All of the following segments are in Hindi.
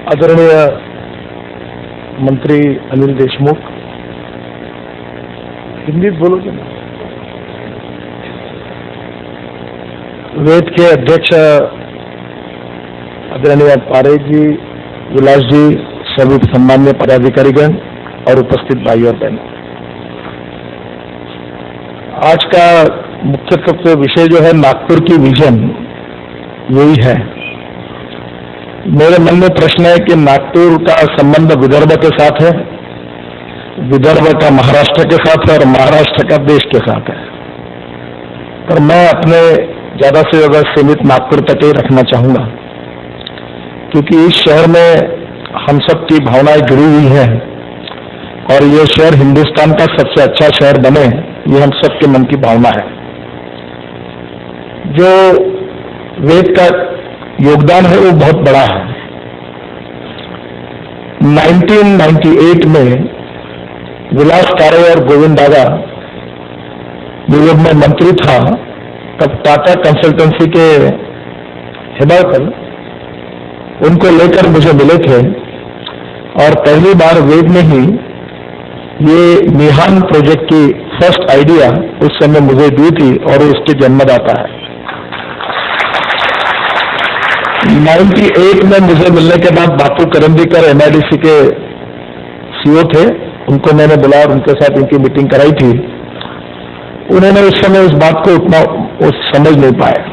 आदरणीय मंत्री अनिल देशमुख, हिंदी बोलोगे ना? वेद के अध्यक्ष आदरणीय पारेख जी, विलास जी, सभी सम्मान्य पदाधिकारीगण और उपस्थित भाई और बहन, आज का मुख्य तत्व विषय जो है नागपुर की विजन, यही है। मेरे मन में प्रश्न है कि नागपुर का संबंध विदर्भ के साथ है, विदर्भ का महाराष्ट्र के साथ है और महाराष्ट्र का देश के साथ है। पर मैं अपने ज्यादा से ज्यादा सीमित नागपुर तक ही रखना चाहूंगा, क्योंकि इस शहर में हम सब की भावनाएं जुड़ी हुई हैं और ये शहर हिंदुस्तान का सबसे अच्छा शहर बने, ये हम सबके मन की भावना है। जो वेद का योगदान है वो बहुत बड़ा है। 1998 में विलास कारे और गोविंद दादा, जब मैं मंत्री था तब टाटा कंसल्टेंसी के हिदायत उनको लेकर मुझे मिले थे और पहली बार वेद ने ही ये मिहान प्रोजेक्ट की फर्स्ट आइडिया उस समय मुझे दी थी और उसके जन्मदाता है। 98 में मुझे मिलने के बाद बापू करंदीकर एमआईडीसी के सीईओ थे, उनको मैंने बुलाया और उनके साथ इनकी मीटिंग कराई थी। उन्होंने उस समय उस बात को उतना समझ नहीं पाया,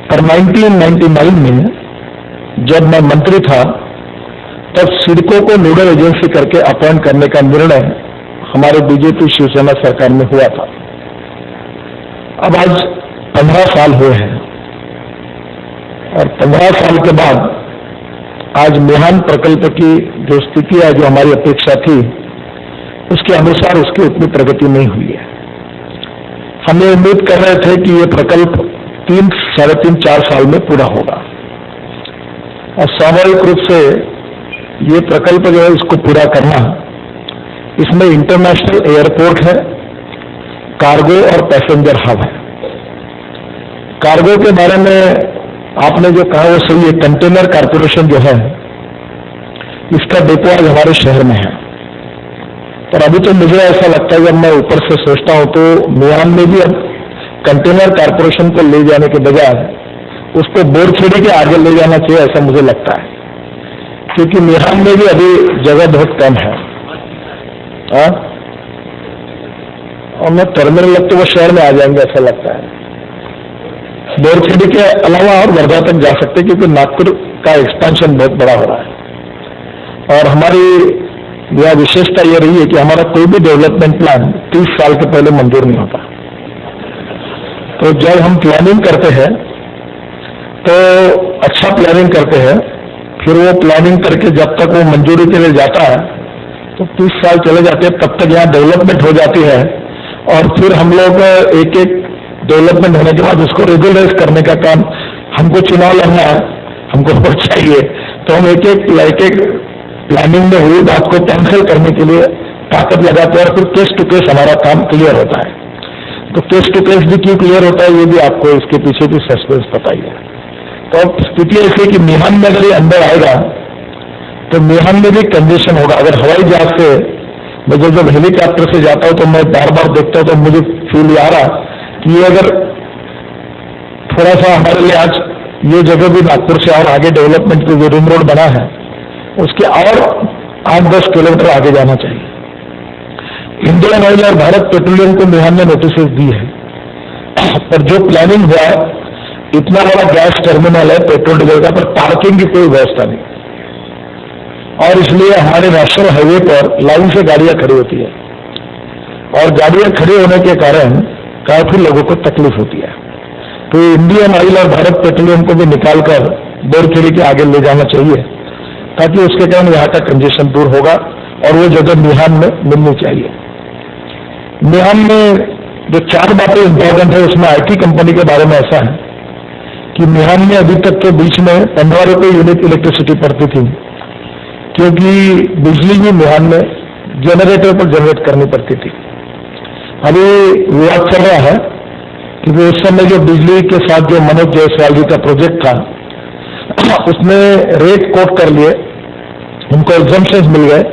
पर 1999 में जब मैं मंत्री था तब सिडको को नोडल एजेंसी करके अपॉइंट करने का निर्णय हमारे बीजेपी शिवसेना सरकार में हुआ था। अब आज 15 साल हुए हैं और 15 साल के बाद आज मिहान प्रकल्प की जो स्थिति है, जो हमारी अपेक्षा थी, उसके अनुसार उसकी उतनी प्रगति नहीं हुई है। हम ये उम्मीद कर रहे थे कि ये प्रकल्प 3, साढ़े 3, 4 साल में पूरा होगा और स्वाभाविक रूप से ये प्रकल्प जो है इसको पूरा करना, इसमें इंटरनेशनल एयरपोर्ट है, कार्गो और पैसेंजर हब है। कार्गो के बारे में आपने जो कहा वो सही है। कंटेनर कारपोरेशन जो है इसका डिपो आज हमारे शहर में है, पर अभी तो मुझे ऐसा लगता है, जब मैं ऊपर से सोचता हूं तो मिहान में भी अब कंटेनर कारपोरेशन को ले जाने के बजाय उसको बोरखेड़ी के आगे ले जाना चाहिए, ऐसा मुझे लगता है, क्योंकि मिहान में भी अभी जगह बहुत कम है। और मैं टर्मिनल लगते वो शहर में आ जाएंगे ऐसा लगता है। बोरखेड़ी के अलावा और वर्धा तक जा सकते, क्योंकि नागपुर का एक्सपेंशन बहुत बड़ा हो रहा है और हमारी यह विशेषता यह रही है कि हमारा कोई भी डेवलपमेंट प्लान 30 साल के पहले मंजूर नहीं होता। तो जब हम प्लानिंग करते हैं तो अच्छा प्लानिंग करते हैं, फिर वो प्लानिंग करके जब तक वो मंजूरी के लिए जाता है तो 30 साल चले जाते हैं, तब तक यहाँ डेवलपमेंट हो जाती है और फिर हम लोग एक एक डेवलपमेंट होने के बाद उसको रेगुलराइज करने का काम, हमको चुनाव लड़ना है, हमको वोट चाहिए, तो हम एक एक प्लानिंग में हुई बात को कैंसिल करने के लिए ताकत लगाते हैं और फिर केस टू केस हमारा काम क्लियर होता है। तो केस टू केस भी क्यों क्लियर होता है, ये भी आपको इसके पीछे भी सस्पेंस पता ही है। तो अब स्थिति ऐसी है कि मिहान में अगर ये अंदर आएगा तो मिहान में भी कंजेशन होगा। अगर हवाई जहाज से मैं जब हेलीकॉप्टर से जाता हूं तो मैं बार बार देखता हूं तो मुझे फील आ रहा कि ये अगर थोड़ा सा हमारे लिए आज ये जगह भी नागपुर से और आगे डेवलपमेंट की जो रिंग रोड बना है उसके और 8-10 किलोमीटर आगे जाना चाहिए। इंडियन ऑयल और भारत पेट्रोलियम को मिहान ने नोटिस दी है, पर जो प्लानिंग हुआ इतना बड़ा गैस टर्मिनल है पेट्रोल डीजल का, पर पार्किंग की कोई व्यवस्था नहीं और इसलिए हमारे नेशनल हाईवे पर लाइन से गाड़ियां खड़ी होती है और गाड़ियां खड़ी होने के कारण काफी लोगों को तकलीफ होती है। तो इंडियन ऑयल और भारत पेट्रोलियम को भी निकालकर बोरखेड़ी के आगे ले जाना चाहिए, ताकि उसके कारण यहाँ का कंजेशन दूर होगा और वो जगह मिहान में मिलनी चाहिए। मिहान में जो 4 बातें इंपॉर्टेंट है, उसमें आईटी कंपनी के बारे में ऐसा है कि मिहान में अभी तक के बीच में 15 रुपये यूनिट इलेक्ट्रिसिटी पड़ती थी, क्योंकि बिजली भी मिहान में जनरेटर पर जनरेट करनी पड़ती थी। अभी विवाद चल रहा है क्योंकि उस समय जो बिजली के साथ जो मनोज जायसवाल जी का प्रोजेक्ट था उसने रेट कोट कर लिए, उनको एग्जम्पशंस मिल गए,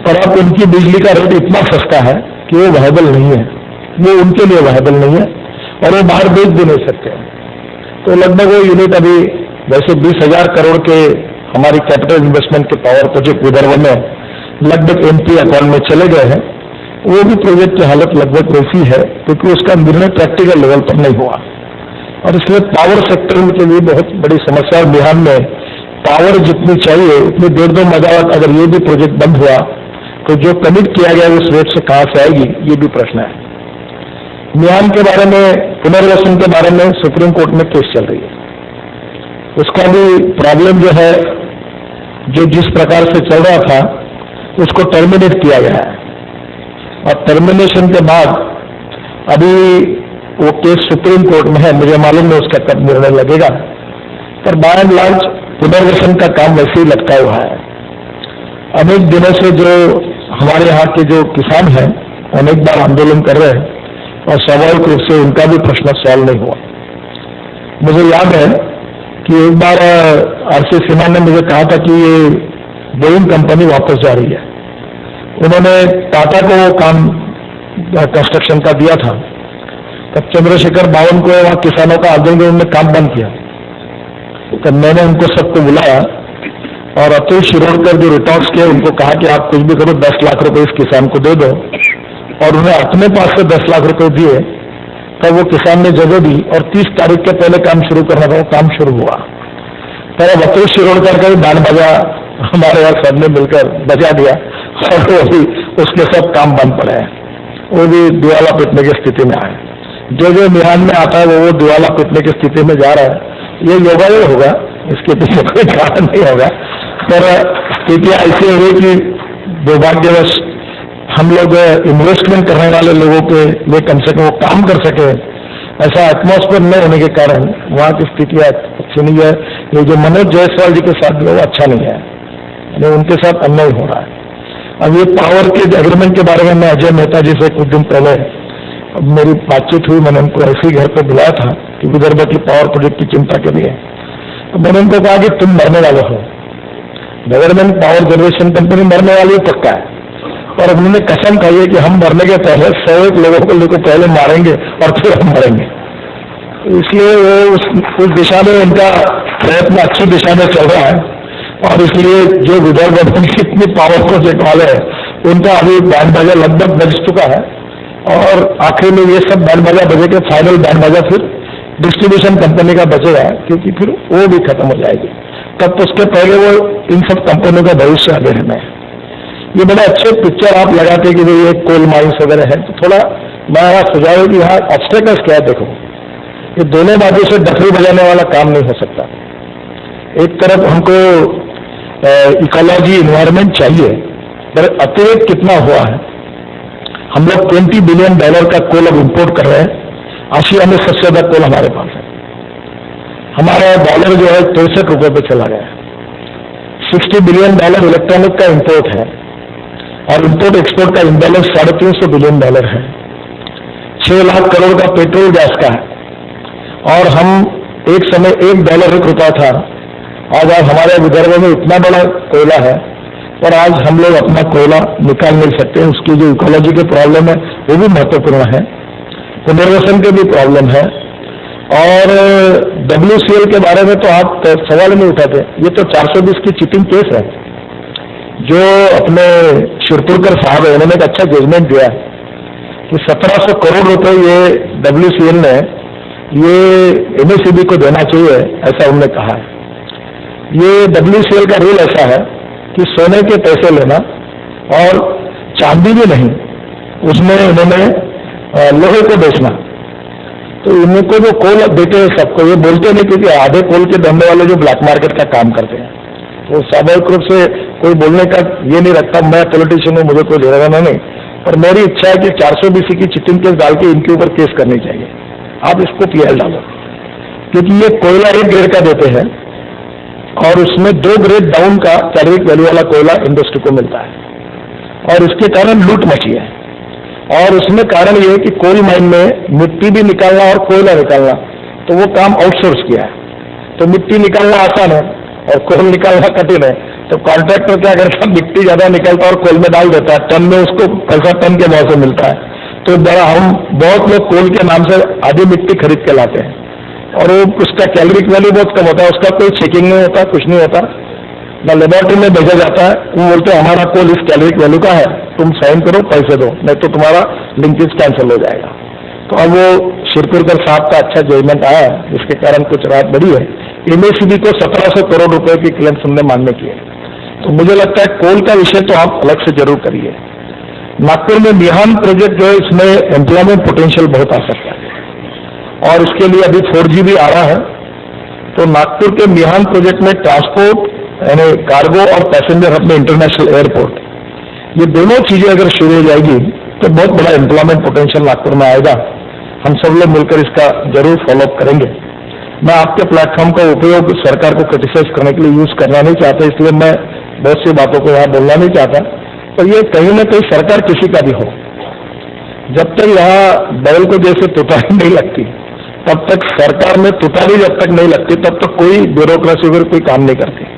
पर अब उनकी बिजली का रेट इतना सस्ता है कि वो वायबल नहीं है, वो उनके लिए वायबल नहीं है और वो बाहर बेच भी नहीं सकते। तो लगभग वो यूनिट अभी वैसे 20,000 करोड़ के हमारी कैपिटल इन्वेस्टमेंट के पावर प्रोजेक्ट विदर्भ में लगभग एमपी अकाउंट में चले गए हैं। वो भी प्रोजेक्ट की हालत लगभग वैसी है क्योंकि उसका निर्णय प्रैक्टिकल लेवल पर नहीं हुआ और इसलिए पावर सेक्टर के लिए बहुत बड़ी समस्या। बिहार में पावर जितनी चाहिए उतनी 1.5 मेगावाट अगर ये भी प्रोजेक्ट बंद हुआ तो जो कमिट किया गया उस रेट से कहां से आएगी, ये भी प्रश्न है। म्यान के बारे में, पुनर्वसन के बारे में सुप्रीम कोर्ट में केस चल रही है, उसका भी प्रॉब्लम जो है, जो जिस प्रकार से चल रहा था उसको टर्मिनेट किया गया है और टर्मिनेशन के बाद अभी वो केस सुप्रीम कोर्ट में है, मुझे मालूम नहीं उसका कब निर्णय लगेगा, पर बाय एंड लार्ज पुनर्वसन का काम वैसे ही लटका हुआ है। अनेक दिनों से जो हमारे यहाँ के जो किसान हैं अनेक बार आंदोलन कर रहे हैं और स्वाभाविक रूप से उनका भी प्रश्न सॉल्व नहीं हुआ। मुझे याद है कि एक बार आरसी सिन्हा ने मुझे कहा था कि ये बोइंग कंपनी वापस जा रही है। उन्होंने टाटा को काम कंस्ट्रक्शन का दिया था, तब चंद्रशेखर बावन को वहाँ किसानों का आंदोलन उन्होंने काम बंद किया। तो मैंने उनको सबको बुलाया और अतुल शिरोडकर जो रिटॉक्स किए उनको कहा कि आप कुछ भी करो 10 लाख रुपए इस किसान को दे दो, और उन्हें अपने पास से 10 लाख रुपए दिए। तब वो किसान ने जगह दी और 30 तारीख के पहले काम शुरू करना था, काम शुरू हुआ। तब अतुल शिरोडकर का भी बैंड बजा हमारे यहाँ सबने मिलकर बजा दिया और वो भी उसके सब काम बंद पड़े हैं, वो भी दिवाला पिटने की स्थिति में आए। जो मिहान में आता है वो दिवाला पिटने की स्थिति में जा रहा है। ये योगायोग होगा, इसके पीछे कोई कारण नहीं होगा, पर स्थिति ऐसी हो गई कि दुर्भाग्यवश हम लोग इन्वेस्टमेंट करने वाले लोगों के लिए कम से कम वो काम कर सके, ऐसा एटमॉस्फेयर न होने के कारण वहाँ की स्थिति अच्छी नहीं है। ये जो मनोज जायसवाल जी के साथ वो अच्छा नहीं है, यानी उनके साथ अन्याय हो रहा है। अब ये पावर के एग्रीमेंट के बारे में मैं अजय मेहता जी से कुछ दिन पहले मेरी बातचीत हुई, मैंने उनको ऐसे ही घर पर बुलाया था कि विदर्भ की पावर प्रोजेक्ट की चिंता के लिए। तो मैंने उनको कहा कि तुम मरने वाले हो, गवर्नमेंट पावर जनरेशन कंपनी मरने वाली पक्का है, और उन्होंने कसम खाई है कि हम मरने के पहले 101 लोगों को लेकर पहले मारेंगे और फिर हम मरेंगे। इसलिए वो उस दिशा में उनका प्रयत्न अच्छी दिशा में चल रहा है, और इसलिए जो विदर्भ कितनी पावर प्रोजेक्ट वाले हैं उनका अभी बैंड बाजा लगभग बज चुका है, और आखिर में ये सब बैंड बाजा बजे के फाइनल बैंड बाजा फिर डिस्ट्रीब्यूशन कंपनी का बचेगा, क्योंकि फिर वो भी खत्म हो जाएगी। तब उसके पहले वो इन सब कंपनियों का भविष्य आगे रहना है। ये बड़े अच्छे पिक्चर आप लगाते कि भाई ये कोल माइंस वगैरह है, तो थोड़ा मेरा सुझाव है कि यहाँ ऑब्स्टेकल्स क्या है। देखो, ये दोनों बाजू से डफरी बजाने वाला काम नहीं हो सकता। एक तरफ हमको इकोलॉजी इन्वायरमेंट चाहिए, पर अतिरिक्त कितना हुआ है। हम लोग $20 बिलियन का कोल अब इंपोर्ट कर रहे हैं। आशिया में सबसे ज्यादा कोल हमारे पास है। हमारा डॉलर जो है 63 रुपए पे चला गया। $60 बिलियन इलेक्ट्रॉनिक का इंपोर्ट है, और इंपोर्ट एक्सपोर्ट का इम्बैलेंस $350 बिलियन है। 6 लाख करोड़ का पेट्रोल गैस का है, और हम एक समय $1 एक रुपया था। आज हमारे विदर्भ में इतना बड़ा कोयला है, और आज हम लोग अपना कोयला निकाल नहीं सकते। उसकी जो इकोलॉजी के प्रॉब्लम है वो भी महत्वपूर्ण है, पुनर्वसन के भी प्रॉब्लम है, और WCL के बारे में तो आप सवाल नहीं उठाते। ये तो 420 की चीटिंग केस है। जो अपने शिरपुरकर साहब है, उन्होंने एक अच्छा जजमेंट दिया कि 1700 करोड़ रुपए ये WCL ने ये MSEB को देना चाहिए, ऐसा उन्होंने कहा है। ये WCL का रूल ऐसा है कि सोने के पैसे लेना और चांदी भी नहीं, उसमें उन्होंने लोहे को बेचना। तो इनको जो कोल देते हैं सबको, ये बोलते नहीं, क्योंकि आधे कोल के धंधे वाले जो ब्लैक मार्केट का काम करते हैं, वो स्वाभाविक रूप से कोई बोलने का ये नहीं रखता। मैं पॉलिटिशियन हूँ, मुझे कोई लेना नहीं, पर मेरी इच्छा है कि 420 की चीटिंग केस डाल के इनके ऊपर केस करनी चाहिए। आप इसको PL डालो, क्योंकि ये कोयला 1 ग्रेड का देते हैं, और उसमें 2 ग्रेड डाउन का कैलोरिक वैल्यू वाला कोयला इंडस्ट्री को मिलता है, और इसके कारण लूट मची है। और उसमें कारण ये है कि कोल माइन में मिट्टी भी निकालना और कोयला निकालना, तो वो काम आउटसोर्स किया है। तो मिट्टी निकालना आसान है और कोल निकालना कठिन है। तो कॉन्ट्रैक्टर क्या करता है, मिट्टी ज्यादा निकालता है और कोल में डाल देता है, टन में उसको पैसा टन के भाव से मिलता है। तो हम बहुत लोग कोल के नाम से आधी मिट्टी खरीद के लाते हैं और वो उसका कैलोरिक वैल्यू बहुत कम होता है, उसका कोई चेकिंग नहीं होता, कुछ नहीं होता, ना लेबोरेटरी में भेजा जाता है। वो बोलते हैं हमारा कोल इस कैलोरिक वैल्यू का है, तुम साइन करो, पैसे दो, नहीं तो तुम्हारा लिंकेज कैंसिल हो जाएगा। तो अब वो शिरपुरकर साहब का अच्छा जजमेंट आया, जिसके कारण कुछ राहत बढ़ी है। एमएससीबी को 1700 करोड़ रुपए की क्लेम हमने मान्य किए। तो मुझे लगता है कोल का विषय तो आप अलग से जरूर करिए। नागपुर में मिहान प्रोजेक्ट जो है, इसमें एम्प्लॉयमेंट पोटेंशियल बहुत आ सकता है और इसके लिए अभी 4G भी आ रहा है। तो नागपुर के मिहान प्रोजेक्ट में ट्रांसपोर्ट यानी कार्गो और पैसेंजर हब में इंटरनेशनल एयरपोर्ट, ये दोनों चीजें अगर शुरू हो जाएगी तो बहुत बड़ा एम्प्लॉयमेंट पोटेंशियल नागपुर में आएगा। हम सब लोग मिलकर इसका जरूर फॉलोअप करेंगे। मैं आपके प्लेटफॉर्म का उपयोग सरकार को क्रिटिसाइज करने के लिए यूज करना नहीं चाहता, इसलिए मैं बहुत सी बातों को यहाँ बोलना नहीं चाहता। तो ये कहीं ना कहीं सरकार किसी का भी हो, जब तक यहाँ बैल को जैसे तुतारी नहीं लगती, तब तक सरकार में तुतारी जब तक नहीं लगती, तब तक कोई ब्यूरोक्रेसी वगैरह कोई काम नहीं करती।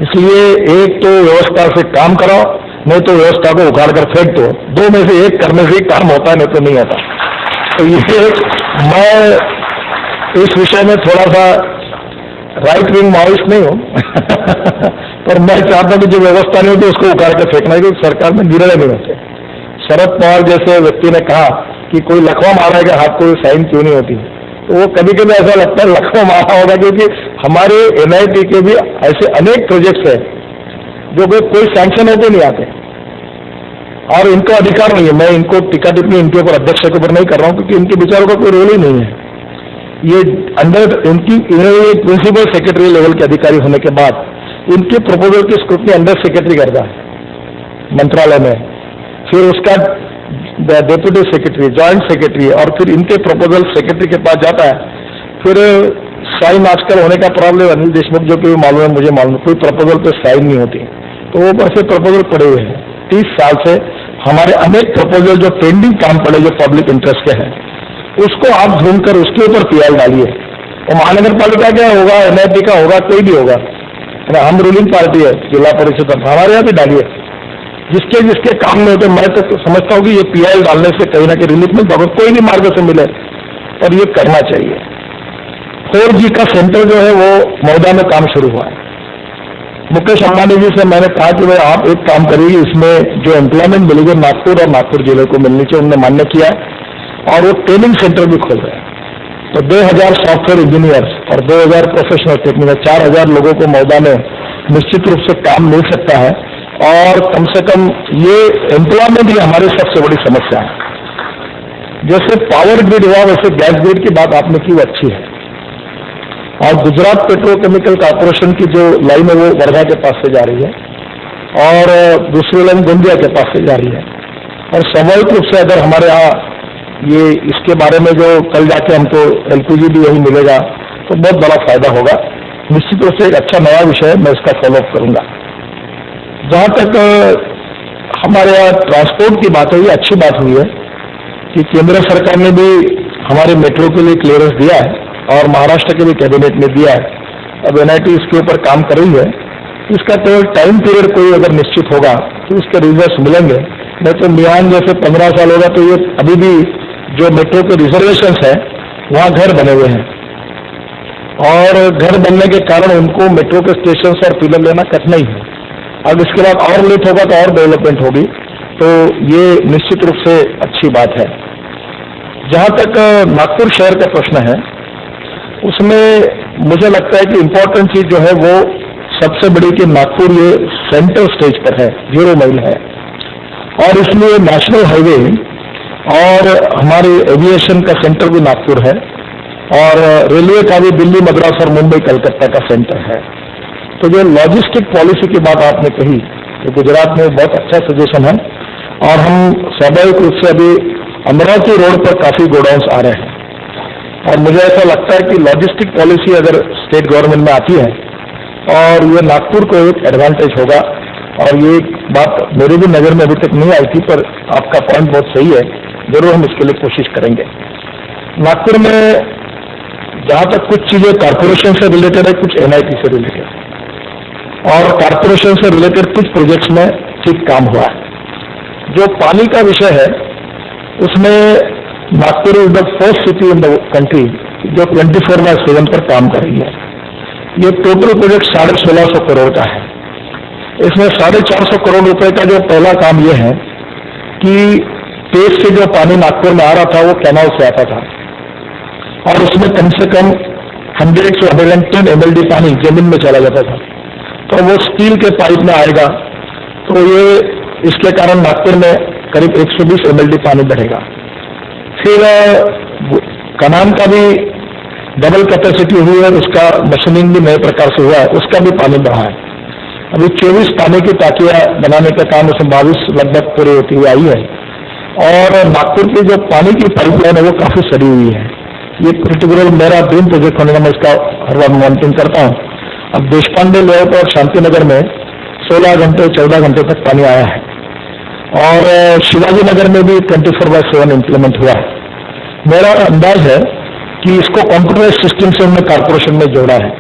इसलिए एक तो व्यवस्था से काम कराओ, नहीं तो व्यवस्था को उखाड़ कर फेंक दो। दो में से एक करने से ही काम होता है, नहीं तो नहीं होता। तो ये मैं इस विषय में थोड़ा सा राइट विंग माओइस्ट नहीं हूं पर मैं चाहता हूं कि जो व्यवस्था नहीं होती उसको उखाड़ कर फेंकना है, क्योंकि सरकार में निर्णय नहीं होते। शरद पवार जैसे व्यक्ति ने कहा कि कोई लखवा मारा है कि हाथ को साइन क्यों नहीं होती, तो वो कभी कभी ऐसा लगता है लखवा मारा होगा, क्योंकि हमारे NIT के भी ऐसे अनेक प्रोजेक्ट्स हैं जो कोई सैंक्शन होते नहीं आते और इनको अधिकार नहीं है। मैं इनको टीका टिप्पणी इनके ऊपर अध्यक्ष के ऊपर नहीं कर रहा हूं, क्योंकि इनके विचारों का कोई रोल ही नहीं है। ये अंडर इनकी प्रिंसिपल सेक्रेटरी लेवल के अधिकारी होने के बाद इनके प्रपोजल की स्क्रूटनी अंडर सेक्रेटरी करता है मंत्रालय में, फिर उसका डेप्यूटी सेक्रेटरी, ज्वाइंट सेक्रेटरी, और फिर इनके प्रपोजल सेक्रेटरी के पास जाता है। फिर साइन आजकल होने का प्रॉब्लम अनिल देशमुख जो कि मालूम है, मुझे मालूम, कोई प्रपोजल पे साइन नहीं होती, तो वो ऐसे प्रपोजल पड़े हुए हैं। 30 साल से हमारे अनेक प्रपोजल जो पेंडिंग काम पड़े, जो पब्लिक इंटरेस्ट के हैं, उसको आप ढूंढकर उसके ऊपर PL डालिए। और महानगर पालिका क्या होगा, NIT का होगा, कोई भी होगा, हम रूलिंग पार्टी है, जिला परिषद, हमारे यहाँ भी डालिए। जिसके जिसके काम में होते, मैं तो समझता हूँ कि ये PL डालने से कहीं ना कहीं रिलीफ मिलता होगा, कोई भी मार्ग से मिले, और ये करना चाहिए। 4G का सेंटर जो है वो मौदा में काम शुरू हुआ है। मुकेश अंबानी जी से मैंने कहा कि भाई आप एक काम करिए, इसमें जो एम्प्लॉयमेंट मिलेगी नागपुर और नागपुर जिले को मिलनी चाहिए, उन्होंने मान्य किया है और वो ट्रेनिंग सेंटर भी खोल रहे हैं। तो 2000 सॉफ्टवेयर इंजीनियर्स और 2000 प्रोफेशनल टेक्निकल, 4000 लोगों को मौदा में निश्चित रूप से काम मिल सकता है। और कम से कम ये एम्प्लॉयमेंट ही हमारी सबसे बड़ी समस्या है। जैसे पावर ग्रिड हुआ, वैसे गैस ग्रिड की बात आपने की, वो अच्छी है। और गुजरात पेट्रोकेमिकल कॉर्पोरेशन की जो लाइन है वो वर्धा के पास से जा रही है और दूसरी लाइन गोंदिया के पास से जा रही है। और स्वाभाविक रूप से अगर हमारे यहाँ ये इसके बारे में जो कल जाके हमको LPG भी यही मिलेगा तो बहुत बड़ा फायदा होगा। निश्चित रूप से एक अच्छा नया विषय है, मैं इसका फॉलोअप करूंगा। जहाँ तक हमारे यहाँ ट्रांसपोर्ट की बात है, ये अच्छी बात हुई है कि केंद्र सरकार ने भी हमारे मेट्रो के लिए क्लियरेंस दिया है और महाराष्ट्र के भी कैबिनेट ने दिया है। अब NIT इसके ऊपर काम कर रही है। इसका केवल टाइम पीरियड कोई अगर निश्चित होगा तो इसके रिजल्ट मिलेंगे, नहीं तो मियान जैसे 15 साल होगा तो ये अभी भी जो मेट्रो के रिजर्वेशन है वहाँ घर बने हुए हैं और घर बनने के कारण उनको मेट्रो के स्टेशन और पिलर लेना कठिनाई है। अब इसके बाद और लेट होगा तो और डेवलपमेंट होगी, तो ये निश्चित रूप से अच्छी बात है। जहाँ तक नागपुर शहर का प्रश्न है, उसमें मुझे लगता है कि इम्पोर्टेंट चीज जो है वो सबसे बड़ी कि नागपुर ये सेंटर स्टेज पर है, 0 माइल है और इसलिए नेशनल हाईवे और हमारे एविएशन का सेंटर भी नागपुर है और रेलवे का भी दिल्ली, मद्रास और मुंबई, कलकत्ता का सेंटर है। तो जो लॉजिस्टिक पॉलिसी की बात आपने कही, तो गुजरात में बहुत अच्छा सजेशन है और हम स्वाभाविक रूप से अभी अमरावती रोड पर काफी गोडाउन्स आ रहे हैं और मुझे ऐसा लगता है कि लॉजिस्टिक पॉलिसी अगर स्टेट गवर्नमेंट में आती है और ये नागपुर को एक एडवांटेज होगा। और ये बात मेरे भी नजर में अभी तक नहीं आई थी, पर आपका पॉइंट बहुत सही है, जरूर हम इसके लिए कोशिश करेंगे। नागपुर में जहां तक कुछ चीजें कारपोरेशन से रिलेटेड है, कुछ एनआईटी से रिलेटेड है, और कारपोरेशन से रिलेटेड कुछ प्रोजेक्ट्स में ठीक काम हुआ है। जो पानी का विषय है उसमें Nagpur is the first city in the country जो 24/7 पर काम कर रही है। ये टोटल प्रोजेक्ट 1650 करोड़ का है। इसमें 450 करोड़ रुपए का जो पहला काम यह है कि तेज से जो पानी नागपुर में आ रहा था वो कैनाल से आता था, और उसमें कम से कम 100 से 110 MLD पानी जमीन में चला जाता था। तो वो स्टील के पाइप में आएगा, तो ये इसके कारण नागपुर में करीब 120 MLD पानी बढ़ेगा। फिर कनान का भी डबल कैपेसिटी हुई है, उसका मशीनिंग भी नए प्रकार से हुआ है, उसका भी पानी बढ़ा है। अभी 24 पानी की टाकियां बनाने का काम उसमें 22 लगभग पूरी होती हुई आई है। और नागपुर की जो पानी की पाइपलाइन है वो काफी सड़ी हुई है। ये पर्टिकुलर मेरा ड्रीम प्रोजेक्ट होने का मैं इसका हर बार मॉनिटरिंग करता हूँ। अब देशपांडे लेआउट और शांतिनगर में 16 घंटे 14 घंटे तक पानी आया है, और शिवाजी नगर में भी 24/7 इम्प्लीमेंट हुआ है। मेरा अंदाज है कि इसको कंप्यूटराइज सिस्टम से हमने कारपोरेशन में जोड़ा है।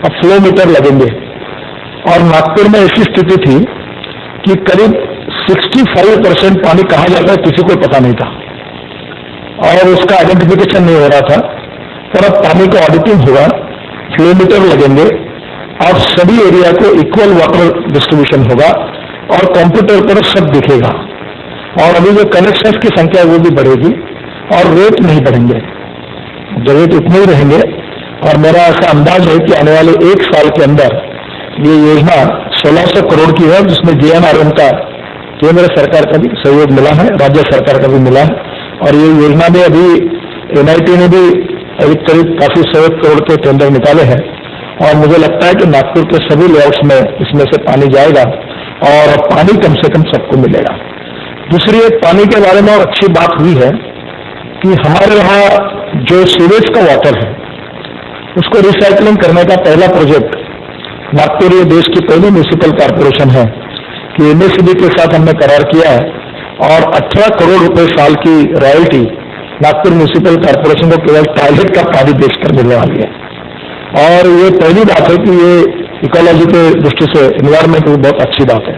अब फ्लो मीटर लगेंगे, और नागपुर में ऐसी स्थिति थी कि करीब 65% पानी कहाँ जाता है किसी को पता नहीं था, और उसका आइडेंटिफिकेशन नहीं हो रहा था। पर अब पानी का ऑडिटिंग होगा, फ्लो मीटर लगेंगे, और सभी एरिया को इक्वल वाटर डिस्ट्रीब्यूशन होगा, और कंप्यूटर पर सब दिखेगा। और अभी जो कनेक्शन की संख्या है वो भी बढ़ेगी, और रेट नहीं बढ़ेंगे, रेट इतने ही रहेंगे। और मेरा ऐसा अंदाज है कि आने वाले 1 साल के अंदर ये योजना 1600 करोड़ की है, जिसमें JNRM का केंद्र सरकार का भी सहयोग मिला है, राज्य सरकार का भी मिला है। और ये योजना में अभी NIT ने भी करीब काफी 100 करोड़ के टेंडर निकाले हैं, और मुझे लगता है कि नागपुर के सभी लेआउट्स में इसमें से पानी जाएगा, और पानी कम से कम सबको मिलेगा। दूसरी एक पानी के बारे में और अच्छी बात हुई है कि हमारे यहाँ जो सीवेज का वाटर है उसको रिसाइकलिंग करने का पहला प्रोजेक्ट नागपुर ये देश की पहली म्यूनिसिपल कॉर्पोरेशन है कि MSEB के साथ हमने करार किया है, और 18 करोड़ रुपए साल की रॉयल्टी नागपुर म्यूनिसिपल कॉर्पोरेशन को केवल टॉयलेट का पानी बेचकर मिलने वाली है। और ये पहली बात है कि ये इकोलॉजी के दृष्टि से एनवायरमेंट की बहुत अच्छी बात है।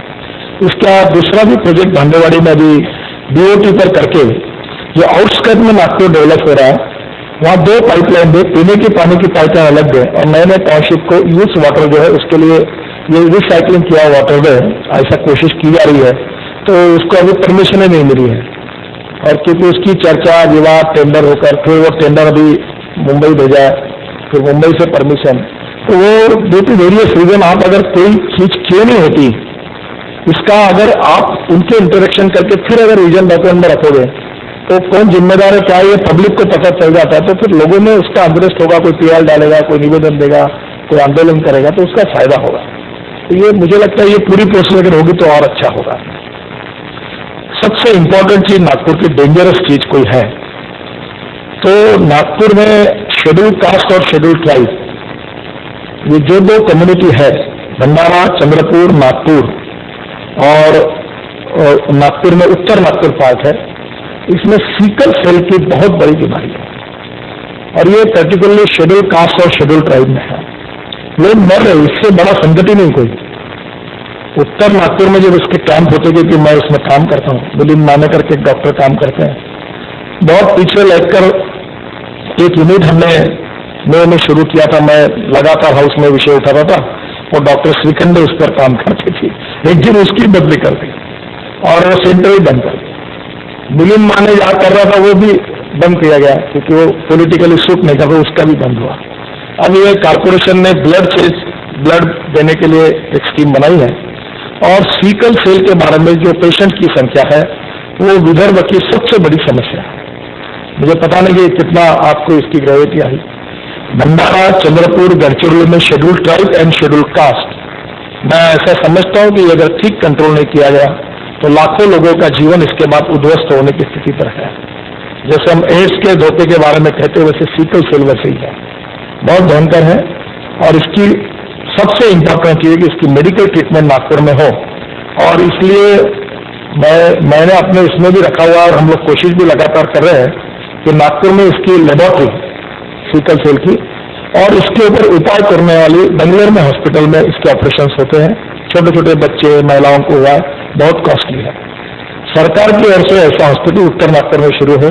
इसका दूसरा भी प्रोजेक्ट भांडेवाड़ी में अभी BOT पर करके जो आउटस्कर्ट में नागपुर डेवलप हो रहा है, वहाँ 2 पाइपलाइन है, पीने के पानी की पाइपलाइन अलग है, और नए नए टाउनशिप को यूज वाटर जो है उसके लिए ये रिसाइकलिंग किया वाटर है, ऐसा कोशिश की जा रही है। तो उसको अभी परमिशन नहीं मिली है, और क्योंकि उसकी चर्चा विवाद टेंडर होकर फिर वो टेंडर अभी मुंबई भेजा है, फिर मुंबई से परमिशन, तो वो ड्यू टू वेरियस रीजन आप अगर कोई चीज क्यों नहीं होती, इसका अगर आप उनके इंटरेक्शन करके फिर अगर रीजन डॉक्यूमेंट में रखोगे तो कौन जिम्मेदार है, क्या ये पब्लिक को पता चल जाता है, तो फिर लोगों में उसका अग्रेस्ट होगा, कोई PR डालेगा, कोई निवेदन देगा, कोई आंदोलन करेगा, तो उसका फायदा होगा। तो ये मुझे लगता है ये पूरी प्रोसेस अगर होगी तो और अच्छा होगा। सबसे इंपॉर्टेंट चीज नागपुर की डेंजरस चीज कोई है तो नागपुर में शेड्यूल कास्ट और शेड्यूल ट्राइब, ये जो 2 कम्युनिटी है, भंडारा, चंद्रपुर, नागपुर, और नागपुर में उत्तर नागपुर पार्ट है, इसमें सिकल सेल की बहुत बड़ी बीमारी है, और ये पर्टिकुलरली शेड्यूल कास्ट और शेड्यूल ट्राइब में है। लोग मर रहे, इससे बड़ा संकट ही नहीं कोई। उत्तर नागपुर में जब इसके कैंप होते, क्योंकि मैं इसमें काम करता हूँ, मिलिंद माने करके एक डॉक्टर काम करते हैं, बहुत पीछे लगकर एक यूनिट हमने नए में शुरू किया था। मैं लगातार हाउस में विषय उठाता था, और डॉक्टर श्रीखंडे उस पर काम करती थी। एक दिन उसकी बदली कर दी, और वो सेंटर ही बंद कर दी। मिलिंद माने जहाँ कर रहा था वो भी बंद किया गया, क्योंकि वो पॉलिटिकली सूट नहीं करता, उसका भी बंद हुआ। अब ये कारपोरेशन ने ब्लड देने के लिए एक स्कीम बनाई है, और सीकल सेल के बारे में जो पेशेंट की संख्या है वो विदर्भ की सबसे बड़ी समस्या है। मुझे पता नहीं कि कितना आपको इसकी ग्रेविटी आई। भंडारा, चंद्रपुर, गढ़चिरौली में schedule tribe and schedule caste, मैं ऐसा समझता हूं कि अगर ठीक कंट्रोल नहीं किया गया तो लाखों लोगों का जीवन इसके बाद उद्ध्वस्त होने की स्थिति पर है। जैसे हम एड्स के धोखे के बारे में कहते हैं, वैसे सीकल सेल वैसे ही है, बहुत भयंकर है। और इसकी सबसे इंपॉर्टेंट चीज है कि इसकी मेडिकल ट्रीटमेंट नागपुर में हो, और इसलिए मैंने अपने इसमें भी रखा हुआ, और हम लोग कोशिश भी लगातार कर रहे हैं कि नागपुर में इसकी लेबोरेटरी सीकल सेल की और इसके ऊपर उपाय करने वाली बेंगलोर में हॉस्पिटल में इसके ऑपरेशन होते हैं। छोटे छोटे बच्चे, महिलाओं को हुआ है, बहुत कॉस्टली है। सरकार की ओर से ऐसा हॉस्पिटल उत्तर नागपुर में शुरू हो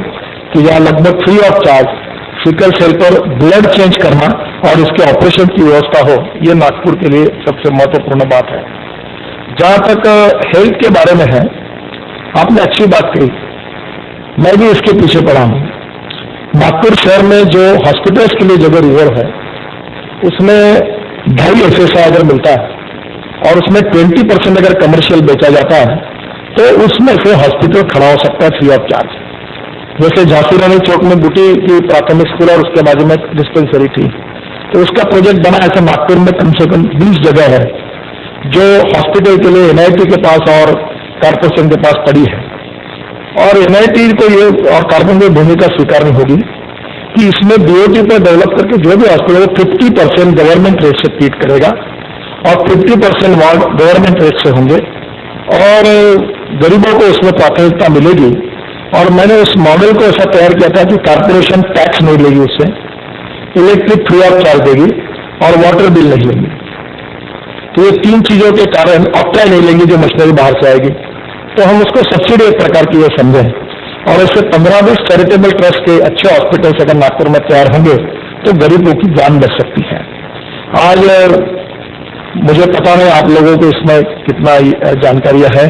कि यहाँ लगभग free of charge sickle cell पर ब्लड चेंज करना और इसके ऑपरेशन की व्यवस्था हो, ये नागपुर के लिए सबसे महत्वपूर्ण बात है। जहां तक हेल्थ के बारे में है, आपने अच्छी बात कही, मैं भी इसके पीछे पड़ा हूं। नागपुर शहर में जो हॉस्पिटल्स के लिए जगह रिजर्व है, उसमें 2.5 FSI अगर मिलता है और उसमें 20% अगर कमर्शियल बेचा जाता है तो उसमें से हॉस्पिटल खड़ा हो सकता है फ्री ऑफ चार्ज। जैसे झांसी रानी चौक में बुटी की प्राथमिक स्कूल और उसके बाजू में डिस्पेंसरी थी, तो उसका प्रोजेक्ट बना। ऐसे नागपुर में कम से कम 20 जगह है जो हॉस्पिटल के लिए NIT के पास और कॉर्पोरेशन के पास पड़ी है। और NIT को ये और कॉर्पोरेशन की भूमिका स्वीकारनी होगी कि इसमें BOT पर डेवलप करके जो भी हॉस्पिटल 50% गवर्नमेंट रेट से ट्रीट करेगा और 50% वार्ड गवर्नमेंट रेट से होंगे और गरीबों को उसमें प्राथमिकता मिलेगी। और मैंने उस मॉडल को ऐसा तैयार किया था कि कॉर्पोरेशन टैक्स नहीं लेगी उससे, इलेक्ट्रिक फ्री ऑफ चार्ज देगी और वाटर बिल नहीं लेगी। तो ये 3 चीजों के कारण ऑक्ट्राई नहीं लेंगी जो मशीनरी बाहर से आएगी, तो हम उसको सब्सिडी एक प्रकार की ये समझें। और ऐसे 15-20 चैरिटेबल ट्रस्ट के अच्छे हॉस्पिटल्स अगर नागपुर में तैयार होंगे तो गरीबों की जान बच सकती है। आज मुझे पता नहीं आप लोगों को इसमें कितना जानकारियां है।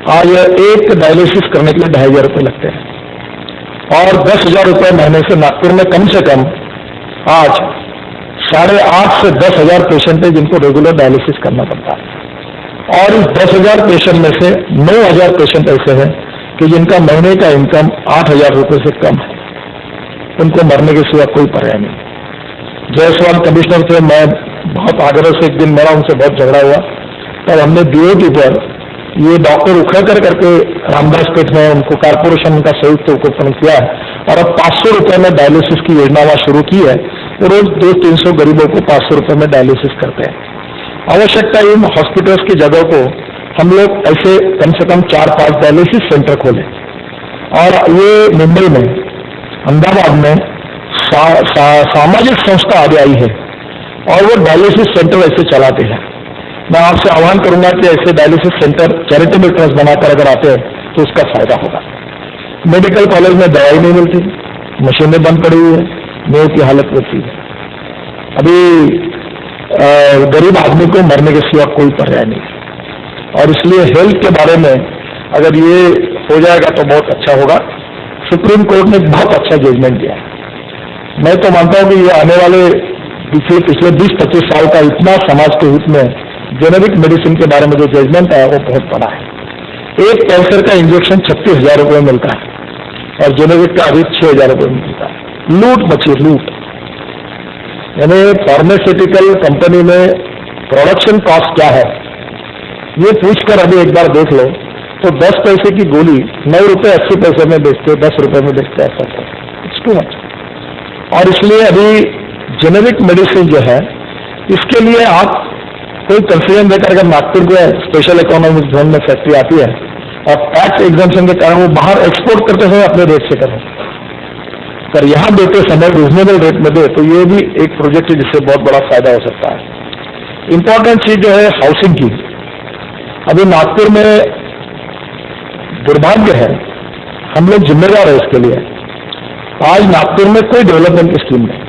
आज एक डायलिसिस करने के लिए 2,500 रुपये लगते हैं और 10,000 रुपये महीने से नागपुर में कम से कम आज 8,500 से 10,000 पेशेंट है जिनको रेगुलर डायलिसिस करना पड़ता है। और इस 10,000 पेशेंट में से 9,000 पेशेंट ऐसे हैं कि जिनका महीने का इनकम 8,000 रुपये से कम है, उनको मरने के सिवा कोई पर्याय नहीं। जायसवाल कमिश्नर थे, मैं बहुत आग्रह से एक दिन मेरा उनसे बहुत झगड़ा हुआ, तब हमने BOT पर ये डॉक्टर उखड़कर करके रामदासपेट में उनको कॉर्पोरेशन का संयुक्त उपक्रम किया है और अब 500 रुपये में डायलिसिस की योजना वहां शुरू की है। तो रोज 200-300 गरीबों को 500 रुपये में डायलिसिस करते हैं। आवश्यकता इन हॉस्पिटल्स की जगह को हम लोग ऐसे कम से कम 4-5 डायलिसिस सेंटर खोलें। और ये मुंबई में, अहमदाबाद में सामाजिक संस्था आगे आई है और वो डायलिसिस सेंटर ऐसे चलाते हैं। मैं आपसे आह्वान करूंगा कि ऐसे डायलिसिस सेंटर चैरिटेबल ट्रस्ट बनाकर अगर आते हैं तो उसका फायदा होगा। मेडिकल कॉलेज में दवाई नहीं मिलती, मशीनें बंद पड़ी हुई है, लोगों की हालत होती है। अभी गरीब आदमी को मरने के सिवा कोई पर्याय नहीं और इसलिए हेल्थ के बारे में अगर ये हो जाएगा तो बहुत अच्छा होगा। सुप्रीम कोर्ट ने बहुत अच्छा जजमेंट दिया है। मैं तो मानता हूं कि ये आने वाले पिछले 20-25 साल का इतना समाज के हित में जेनेरिक मेडिसिन के बारे में जो जजमेंट है वो बहुत बड़ा है। एक कैंसर का इंजेक्शन 36,000 रुपये में मिलता है और जेनेरिक का अभी 6,000 रुपये में मिलता है। लूट मची, लूट। यानी फार्मास्यूटिकल कंपनी में प्रोडक्शन कॉस्ट क्या है ये पूछकर अभी एक बार देख लो तो 10 पैसे की गोली 9 रुपये 80 पैसे में बेचते, 10 रुपये में बेचते, ऐसा इट्स टू मच। और इसलिए अभी जेनेरिक मेडिसिन जो है इसके लिए आप कोई कंसेशन देकर अगर नागपुर को स्पेशल इकोनॉमिक जोन में फैक्ट्री आती है और टैक्स एग्जम्पशन के कारण वो बाहर एक्सपोर्ट करते समय अपने रेट से करें, पर यहाँ देते समय रिजनेबल रेट में दे, तो ये भी एक प्रोजेक्ट है जिससे बहुत बड़ा फायदा हो सकता है। इंपॉर्टेंट चीज जो है हाउसिंग की, अभी नागपुर में दुर्भाग्य है, हम लोग जिम्मेदार है इसके लिए। आज नागपुर में कोई डेवलपमेंट की स्कीम नहीं।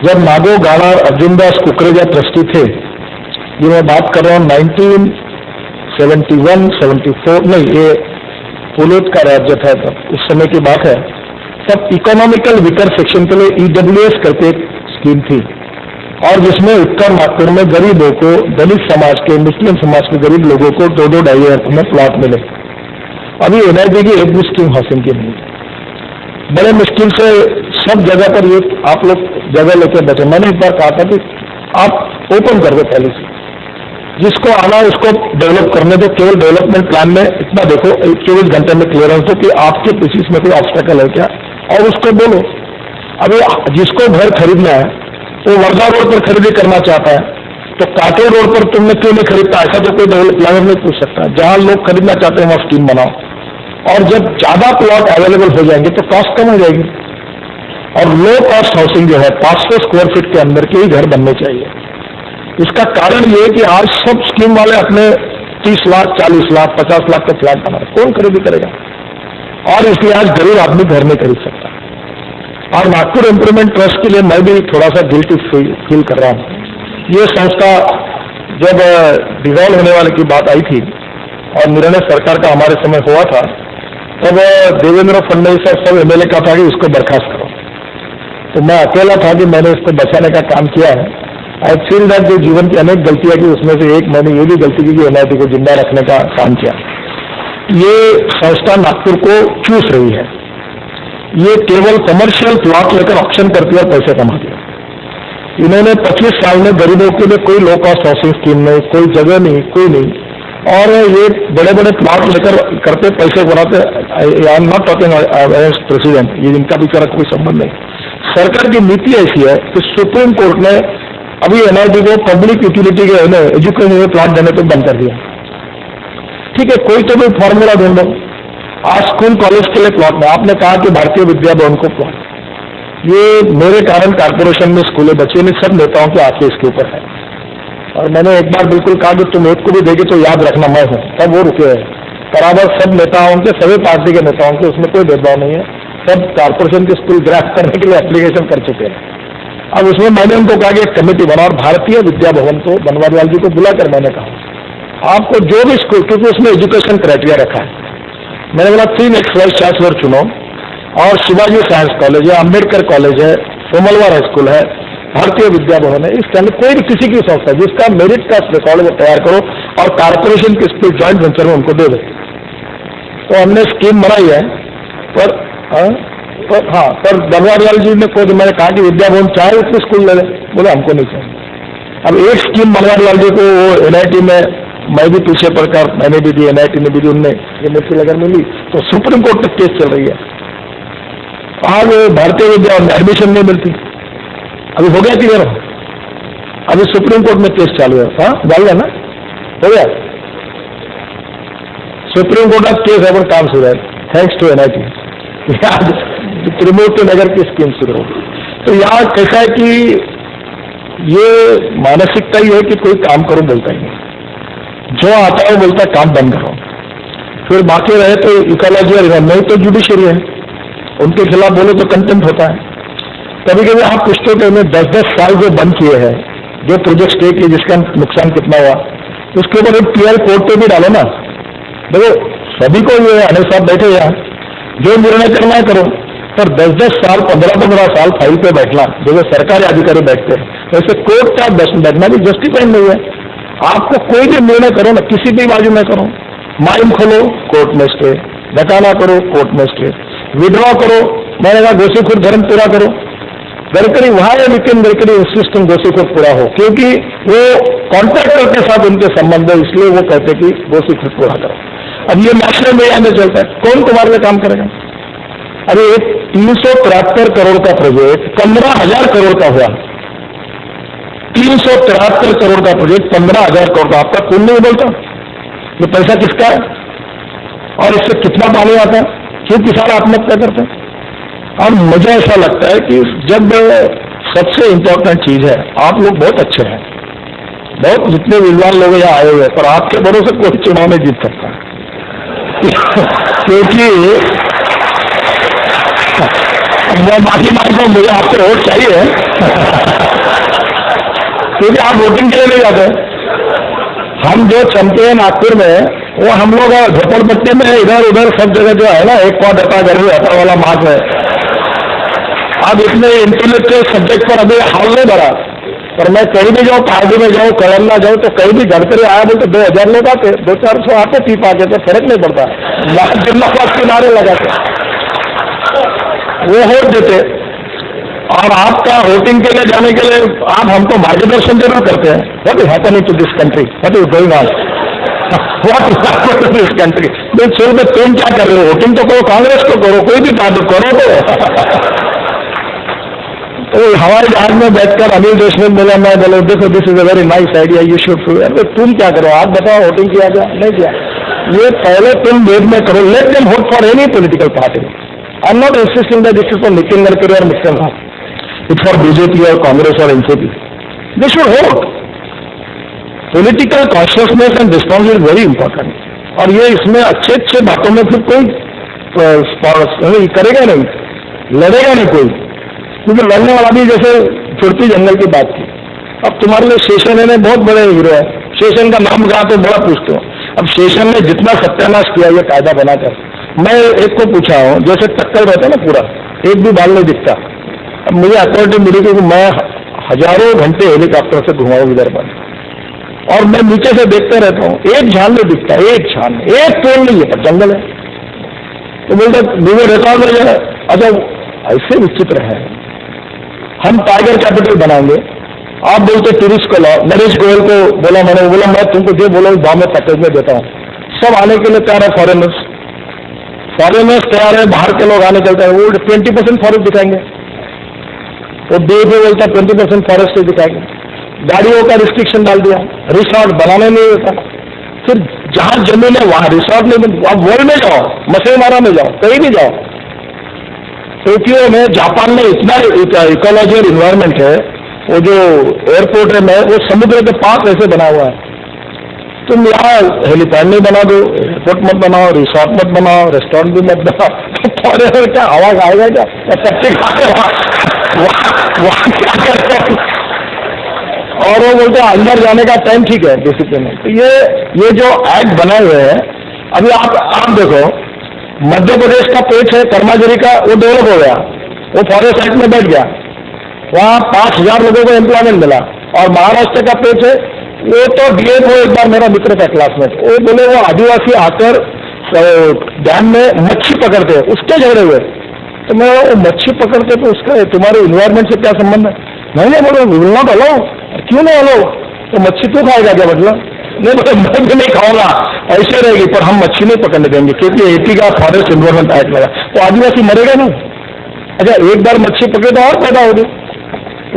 जब नागो गाड़ा अर्जुन दास कुकरेजा ट्रस्टी थे, ये मैं बात कर रहा हूँ 1971-74, नहीं ये पुलोत का राज्य था तब, उस समय की बात है। तब इकोनॉमिकल वीकर सेक्शन के लिए EWS करके एक स्कीम थी और जिसमें उत्तर नागपुर में गरीबों को, दलित समाज के, मुस्लिम समाज के गरीब लोगों को 2-2 ढाई में प्लॉट मिले। अभी NIT की एक भी स्कीम हासिल की नहीं, बड़े मुश्किल से सब जगह पर ये आप लोग जगह लेके बैठे। मैंने एक बार कहा था कि आप ओपन कर दो पहले से, जिसको आना उसको डेवलप करने दो। केवल डेवलपमेंट प्लान में इतना देखो 24 घंटे में क्लियरेंस हो कि आपके पीछे इसमें कोई ऑब्स्टेकल है क्या, और उसको बोलो। अभी जिसको घर खरीदना है वो वर्धा रोड पर खरीदी करना चाहता है, तो काटे रोड पर तुमने क्यों नहीं खरीदता, ऐसा तो कोई प्लानर नहीं पूछ सकता। जहां लोग खरीदना चाहते हैं वहां स्कीम बनाओ, और जब ज्यादा प्लॉट अवेलेबल हो जाएंगे तो कॉस्ट कम हो जाएगी। और लो कॉस्ट हाउसिंग जो है 500 स्क्वायर फीट के अंदर के ही घर बनने चाहिए। इसका कारण ये है कि आज सब स्कीम वाले अपने 30 लाख 40 लाख 50 लाख का फ्लैट बना रहे, कौन खरीदी करेगा? और इसलिए आज गरीब आदमी घर नहीं खरीद सकता। और नागपुर इंप्रूवमेंट ट्रस्ट के लिए मैं भी थोड़ा सा गिल्टी फील कर रहा हूँ। ये संस्था जब डिसॉल्व होने वाले की बात आई थी और निर्णय सरकार का हमारे समय हुआ था, तब देवेंद्र फडणवीस और सब एमएलए का था कि इसको बर्खास्त करो। तो मैं अकेला था कि मैंने इसको बचाने का काम किया है। आई फील दैट जो जीवन की अनेक गलतियां की, उसमें से एक मैंने ये भी गलती की कि एनआईटी को जिंदा रखने का काम किया। ये संस्था नागपुर को चूस रही है। ये केवल कमर्शियल प्लॉट लेकर ऑक्शन करती है और पैसे कमाती है। इन्होंने 25 साल में गरीबों के लिए कोई लो कॉस्ट हाउसिंग स्कीम नहीं, कोई जगह नहीं, कोई नहीं, और ये बड़े बड़े प्लॉट लेकर करते पैसे बनाते। I am not talking as president, ये इनका भी कोई संबंध नहीं। सरकार की नीति ऐसी है कि सुप्रीम कोर्ट ने अभी एनआईटी को पब्लिक यूटिलिटी के एजुकेशन में प्लॉट देने को बंद कर दिया। ठीक है, कोई तो भी फॉर्मूला ढूंढ लो। आज स्कूल कॉलेज के लिए प्लॉट में आपने कहा कि भारतीय विद्या भवन को प्लॉट, ये मेरे कारण कारपोरेशन में स्कूलें बचे नहीं, सब नेताओं की आंखें इसके ऊपर है। और मैंने एक बार बिल्कुल कहा कि तुम एक को भी देगी तो याद रखना मैं हूं, तब वो रुके हैं। बराबर सब नेताओं के, सभी पार्टी के नेताओं के, उसमें कोई भेदभाव नहीं है। सब कारपोरेशन के स्कूल ग्राफ्ट करने के लिए एप्लीकेशन कर चुके हैं। अब उसमें मैंने उनको कहा कि एक कमेटी बना और भारतीय विद्या भवन को, बनवारीलाल जी को बुलाकर मैंने कहा आपको जो भी स्कूल, क्योंकि उसमें एजुकेशन क्राइटेरिया रखा है, मैंने बोला 3 एक्स-वाइस चांसलर चुनो और शिवाजी साइंस कॉलेज है, अम्बेडकर कॉलेज है, सोमलवार हाई स्कूल है, भारतीय विद्या भवन है, इसके अंदर कोई भी किसी की संस्था जिसका मेरिट का रिकॉर्ड वो तैयार करो और कारपोरेशन के स्कूल ज्वाइंट वेंचर में उनको दे दो। तो हमने स्कीम बनाई है। पर बनवारीलाल जी ने कोई, मैंने कहा कि विद्या भवन चाहे उसमें स्कूल ले ले, बोले हमको नहीं चाहिए। अब एक स्कीम बनवारीलाल जी को वो एनआईटी में, मैं भी पीछे पड़कर, मैंने भी दी, एनआईटी ने भी दी, उनने ये मिर्ची अगर मिली तो सुप्रीम कोर्ट तक केस चल रही है। आज भारतीय विद्या में एडमिशन नहीं मिलती, अभी हो गया क्लियर, अभी सुप्रीम कोर्ट में केस चालू है। हाँ, डाल गया ना, हो गया सुप्रीम कोर्ट का केस है, पर काम शुरू है थैंक्स टू एनआईटी। आज त्रिमूर्ति नगर की स्कीम शुरू होगी। तो यहाँ कैसा है कि ये मानसिकता ही है कि कोई काम करो बोलता ही नहीं, जो आता है बोलता काम बंद करो। फिर बाकी रहे तो इकोलॉजी और नहीं तो जुडिशरी है, उनके खिलाफ बोलो तो कंटेम्प्ट होता है। कभी कभी आप पूछते हो में 10-10 साल जो बंद किए हैं, जो प्रोजेक्ट स्टे किए, जिसका नुकसान कितना हुआ, उसके ऊपर एक पीआई कोर्ट पे भी डालो ना। देखो सभी को ये अनिल साहब बैठे यहाँ, जो निर्णय करना है करो, पर 10-10 साल 15-15 साल फाइल पे बैठना, जैसे सरकारी अधिकारी बैठते हैं, वैसे कोर्ट का बैठना भी जस्टिफाइड नहीं है। आपको कोई भी निर्णय करो ना, किसी भी बाजू में करो, माइम खोलो कोर्ट में स्टे, घटाना करो कोर्ट में स्टे, विड्रॉ करो, मैंने कहा गोसीखुर्द धर्म पूरा करो, गडकरी वहां है लेकिन गडकरी इंसिस्टिंग गोसीखुर्द पूरा हो, क्योंकि वो कॉन्ट्रैक्टर के साथ उनके संबंध है, इसलिए वो कहते कि गोसीखुर्द पूरा करो। अब ये नेशनल मीडिया में चलता है, कौन तुम्हारे लिए काम करेगा? अरे एक 373 करोड़ का प्रोजेक्ट 15,000 करोड़ का हुआ, 373 करोड़ का प्रोजेक्ट 15,000 करोड़ का, आपका कौन नहीं बोलता ये पैसा किसका है और इससे कितना पानी आता है, क्यों किसान आत्महत्या करते हैं? और मुझे ऐसा लगता है कि जब सबसे इंपॉर्टेंट चीज है, आप लोग बहुत अच्छे हैं, बहुत जितने विद्वान लोग यहाँ आए हुए हैं, पर आपके भरोसे कोई चुनाव में जीत सकता है क्योंकि मैं माफी मांगता हूँ, मुझे आपसे वोट चाहिए क्योंकि आप वोटिंग के लिए नहीं जाते। हम जो चमके हैं नागपुर में, वो हम लोग झोपड़पट्टी में इधर उधर सब जगह जो है ना, एक पाव डटा गर्मी हटा वाला मार्ग है। अब इतने इंटेलेक्चुअल सब्जेक्ट पर अभी हाल नहीं भरा, पर मैं कहीं भी जाऊँ, पार्टी में जाऊँ, कलन्ना जाऊँ, तो कहीं भी गडकरी आया बोलते 2,000 लोग आते, 200-400 आते, टीप आते, तो फर्क नहीं पड़ता, जिंदाबाद के नारे लगाते, वो वोट देते। और आपका वोटिंग के लिए जाने के लिए आप हमको मार्गदर्शन जरूर करते हैं, what is happening to this country, what is going on, what is happening to this country. छोड़ दो, तुम क्या कर रहे हो? वोटिंग तो करो, कांग्रेस को करो, कोई भी पार्टी करो। तो हवाई जहाज में बैठकर अनिल देशमुख बोला, मैं बोलो देखो this is a very nice idea, you should. अरे तुम क्या करो, आप बताओ वोटिंग किया क्या नहीं किया? ये पहले तुम वेद में करो, let them vote for any political party, I am not insisting that this is for Nitin Gadkari और mister Rao, it's for BJP और कांग्रेस और NCP. They should vote. Political consciousness and response is very important. और ये इसमें अच्छे अच्छे बातों में फिर कोई करेगा नहीं, लड़ेगा नहीं कोई, क्योंकि लड़ने वाला भी जैसे फिरती जंगल की बात की. अब तुम्हारे लिए शेषन ने बहुत बड़े हीरो है, शेषन का नाम कहा तो बड़ा पूछते हो. अब शेषन ने जितना सत्यानाश किया ये कायदा बनाकर, मैं एक को पूछा हूं, जैसे टक्कर रहता है ना पूरा, एक भी बाल नहीं दिखता. अब मुझे अथॉरिटी मिली क्योंकि मैं हजारों घंटे हेलीकॉप्टर से घुमाऊं विदर्भ, और मैं नीचे से देखते रहता हूं, एक झान नहीं दिखता, एक झान, एक पेड़ नहीं है, पर जंगल है. तो बोलते मुझे रिकॉर्ड में जाए. अच्छा, ऐसे विचित्र है. हम टाइगर कैपिटल बनाएंगे, आप बोलते टूरिस्ट को लाओ. नरेश गोयल को बोला, मैंने बोला मैं तुमको जो बोलो गांव में पैकेज में देता हूं. सब आने के लिए तैयार है, फॉरेनर्स तैयार है, बाहर के लोग आने चलते हैं. वो 20% फॉरेस्ट दिखाएंगे, वो DFA बोलता 20% फॉरेस्ट दिखाएंगे. गाड़ियों का रिस्ट्रिक्शन डाल दिया, रिसोर्ट बनाने नहीं होता. फिर जहां जमीन है वहां रिसोर्ट नहीं. आप वर्ल्ड में जाओ, मसेमारा में जाओ, कहीं भी जाओ, टोक्यो में, जापान में इतना इकोलॉजी और इन्वायरमेंट है. वो जो एयरपोर्ट है, वो समुद्र के पास ऐसे बना हुआ है. तुम यहाँ हेलीपैड नहीं बना दो, एयरपोर्ट मत बनाओ, रिसोर्ट मत बनाओ, रेस्टोरेंट भी मत बनाओ, तो फॉरेनर क्या आवाज आएगा क्या? वहां क्या करते हैं? और वो बोलते हैं अंदर जाने का टाइम ठीक है डिसिप्लिन में. तो ये जो एक्ट बनाए हुए हैं, अभी आप देखो, मध्य प्रदेश का पेच है कर्मागिरी का, वो डेवलप हो गया, वो फॉरेस्ट एक्ट में बैठ गया, वहां 5000 लोगों को एम्प्लॉयमेंट मिला. और महाराष्ट्र का पेच है, वो तो DFO एक बार मेरा मित्र था क्लासमेट, वो बोले वो आदिवासी आकर डैम में मच्छी पकड़ते हैं, उसके झगड़े हुए. तो मैं वो मच्छी पकड़ते तो उसका तुम्हारे इन्वायरमेंट से क्या संबंध है? नहीं बोलो विल नॉट अलाउ. क्यों नहीं अलाउ? तो मच्छी तू खाएगा क्या? मतलब नहीं, बोले मैं भी नहीं खाऊंगा, ऐसे रहेगी, पर हम मच्छी नहीं पकड़ने देंगे क्योंकि AP का फॉरेस्ट इन्वायरमेंट एक्ट लगा. तो आदिवासी मरेगा नहीं. अच्छा, एक बार मच्छी पकड़े तो और पैदा होगी,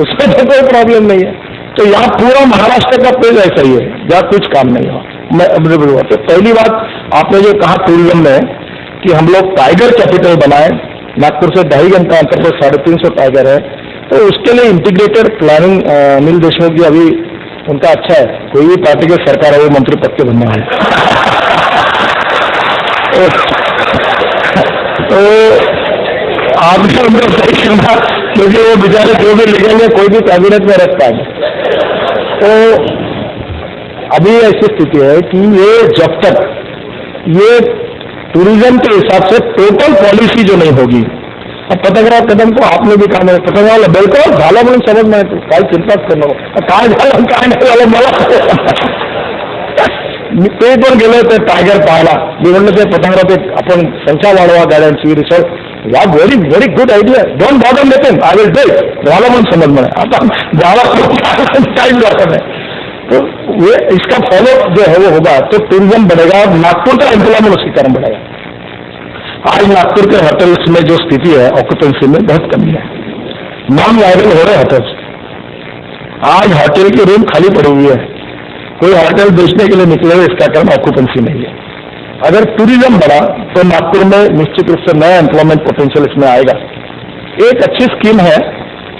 उसमें तो कोई प्रॉब्लम नहीं है. तो यहाँ पूरा महाराष्ट्र का पेज ऐसा ही है, जहाँ कुछ काम नहीं हुआ. मैं बोलूँगा तो पहली बात आपने जो कहा टूरिज्म में कि हम लोग टाइगर कैपिटल बनाए, नागपुर से 2.5 घंटा अंतर पर 350 टाइगर है, तो उसके लिए इंटीग्रेटेड प्लानिंग अनिल देशमुख जी अभी उनका अच्छा है, कोई भी पार्टी की सरकार है वो मंत्री पद के बनना है. तो आपने उनको सही करना, क्योंकि वो बेचारे जो भी लिखेंगे कोई भी कैबिनेट में रख पाएंगे. तो अभी ऐसी स्थिति है कि ये जब तक ये टूरिज्म के हिसाब से टोटल पॉलिसी जो नहीं होगी, अब पत्रकार कदम को आपने भी कहा, पत्रकार बिल्कुल झाला म्हणून समज में काय चिंताच करू नको, काय झालं काय नाही झालं मला. ते पण गेले होते टायगर पाहायला, मी म्हणलं ते पत्रकारात आपण संख्या वाढवा गाड्यांची, रिसोर्ट, या very very good idea, don't bother लेते, आई विल डू इट, झाला म्हणून समज में. आता झाला टाइम जाता है. तो ये इसका फॉलो जो है वो होगा तो टूरिज्म बढ़ेगा, नागपुर का एम्प्लॉयमेंट उसी कारण बढ़ेगा. आज नागपुर के होटल्स में जो स्थिति है ऑक्यूपेंसी में बहुत कमी है, नॉन वायरल हो रहे होटल्स. आज होटल की रूम खाली पड़ी हुई है, कोई होटल बेचने के लिए निकले, इसका कारण ऑक्यूपेंसी नहीं है. अगर टूरिज्म बढ़ा तो नागपुर में निश्चित रूप से नया एम्प्लॉयमेंट पोटेंशियल इसमें आएगा. एक अच्छी स्कीम है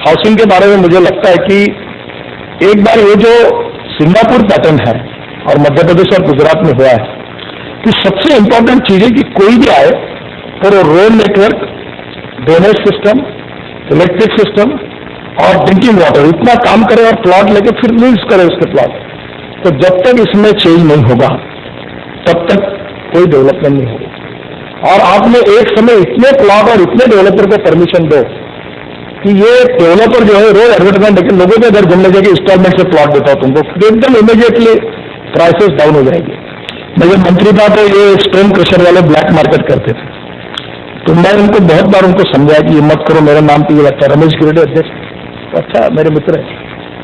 हाउसिंग के बारे में, मुझे लगता है कि एक बार ये जो सिंगापुर पैटर्न है और मध्य प्रदेश और गुजरात में हुआ है कि सबसे इंपॉर्टेंट चीज है कि कोई भी आए तो road network, drainage system, electric system और ड्रिंकिंग वाटर इतना काम करे और प्लॉट लेके फिर लीज करे उसके प्लॉट. तो जब तक इसमें चेंज नहीं होगा तब तक कोई डेवलपमेंट नहीं होगी. और आपने एक समय इतने प्लॉट और इतने डेवलपर को परमिशन दो कि ये डेवलपर जो है रोज एडवर्टाइजमेंट देकर लोगों के घर घूमने जाके इंस्टॉलमेंट से प्लॉट देता हूं तुमको, एकदम इमीडिएटली प्राइसेस डाउन हो जाएगी. मैं जब मंत्री था तो ये स्टोन क्रशर वाले ब्लैक मार्केट करते थे, तो मैं उनको बहुत बार उनको समझाया कि ये मत करो, मेरा नाम तो ये लगता है रमेश गिरडे अध्यक्ष, तो अच्छा मेरे मित्र है.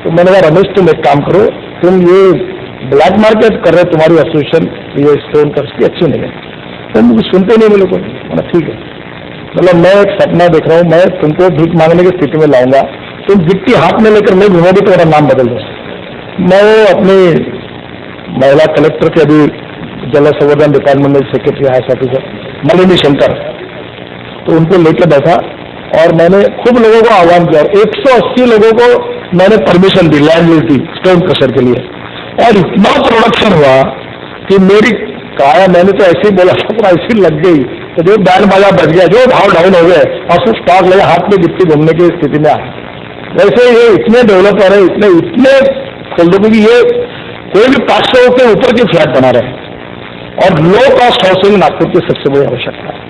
तो मैंने कहा रमेश तुम एक काम करो, तुम ये ब्लैक मार्केट कर रहे, तुम्हारी एसोसिएशन ये स्टोन क्रश की अच्छी नहीं है. तो मुझे सुनते नहीं मिले कोई. मैंने ठीक है, मतलब मैं एक सपना देख रहा हूँ, मैं तुमको भीख मांगने की स्थिति में लाऊंगा, तुम गिट्टी हाथ में लेकर नहीं घूमोगी तो मेरा नाम बदल दो. मैं वो अपनी महिला कलेक्टर के अभी जल संवर्धन डिपार्टमेंट में सेक्रेटरी हाउस ऑफिसर मलिनी शंकर, तो उनको लेके बैठा और मैंने खूब लोगों को आह्वान किया। 180 लोगों को मैंने permission the, land lease the stone crusher के लिए, और इतना प्रोडक्शन हुआ कि मेरी काया, मैंने तो ऐसे ही बोला था, ऐसी लग गई तो जो बैंड बाजा बच गया, जो भाव डाउन हो गए और फिर स्टॉक लगे, हाथ में गिट्टी घूमने की स्थिति में आए। वैसे ये इतने डेवलपर है, इतने खोल दो कि ये कोई भी 500 के ऊपर के फ्लैट बना रहे हैं। और लो कॉस्ट हाउसिंग नागपुर की सबसे बड़ी आवश्यकता है।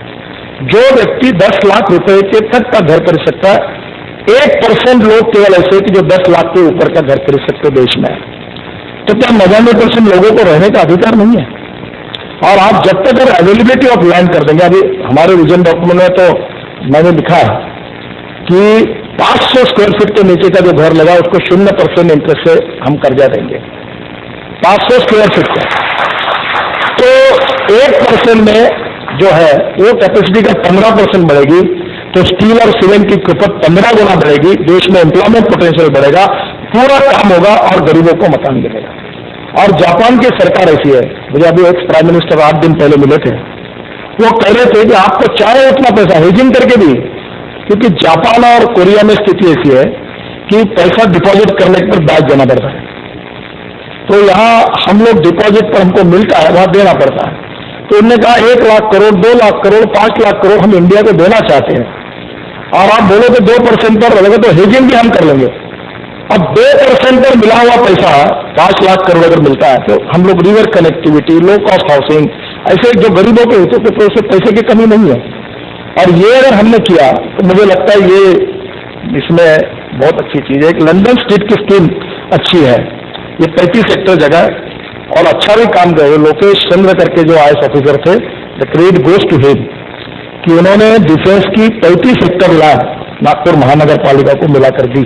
जो व्यक्ति 10 लाख रुपए के तक का घर खरीद सकता है, 1% लोग केवल ऐसे कि जो 10 लाख के ऊपर का घर खरीद सकते देश में, तो क्या 99% लोगों को रहने का अधिकार नहीं है? और आप जब तक अवेलेबिलिटी ऑफ लैंड कर देंगे, अभी हमारे विजन डॉक्यूमेंट में तो मैंने लिखा है कि 500 स्क्वायर फीट के नीचे का जो घर लगा उसको 0% इंटरेस्ट से हम कर्जा देंगे, 500 स्क्वायर फीट का। तो 1% में जो है वो कैपेसिटी का 15% बढ़ेगी, तो स्टील और सीमेंट की खपत 15 गुना बढ़ेगी, देश में एम्प्लॉयमेंट पोटेंशियल बढ़ेगा, पूरा काम होगा और गरीबों को मकान मिलेगा। और जापान की सरकार ऐसी है, मुझे अभी एक प्राइम मिनिस्टर 8 दिन पहले मिले थे, वो कह रहे थे कि आपको चाहे उतना पैसा हेजिंग करके भी, क्योंकि जापान और कोरिया में स्थिति ऐसी है कि पैसा डिपॉजिट करने पर ब्याज देना पड़ता है, तो यहाँ हम लोग डिपॉजिट पर हमको मिलता है, वहां देना पड़ता है। तो उन्होंने कहा 1 लाख करोड़, 2 लाख करोड़, 5 लाख करोड़ हम इंडिया को देना चाहते हैं, और आप बोलो तो 2% पर लगेगा तो हेजिंग भी हम कर लेंगे। अब 2% पर मिला हुआ पैसा 5 लाख करोड़ अगर मिलता है, तो हम लोग river connectivity, low cost housing, ऐसे जो गरीबों के हितों के पैसे की कमी नहीं है। और ये अगर हमने किया तो मुझे लगता है ये इसमें बहुत अच्छी चीज है। एक लंदन स्ट्रीट की स्कीम अच्छी है, ये 35 हेक्टेयर जगह है और अच्छा भी काम करे। लोकेश चंद्र करके जो IAS ऑफिसर थे, the credit goes to him, कि उन्होंने डिफेंस की 35 हेक्टेयर लैंड नागपुर महानगर पालिका को मिलाकर दी,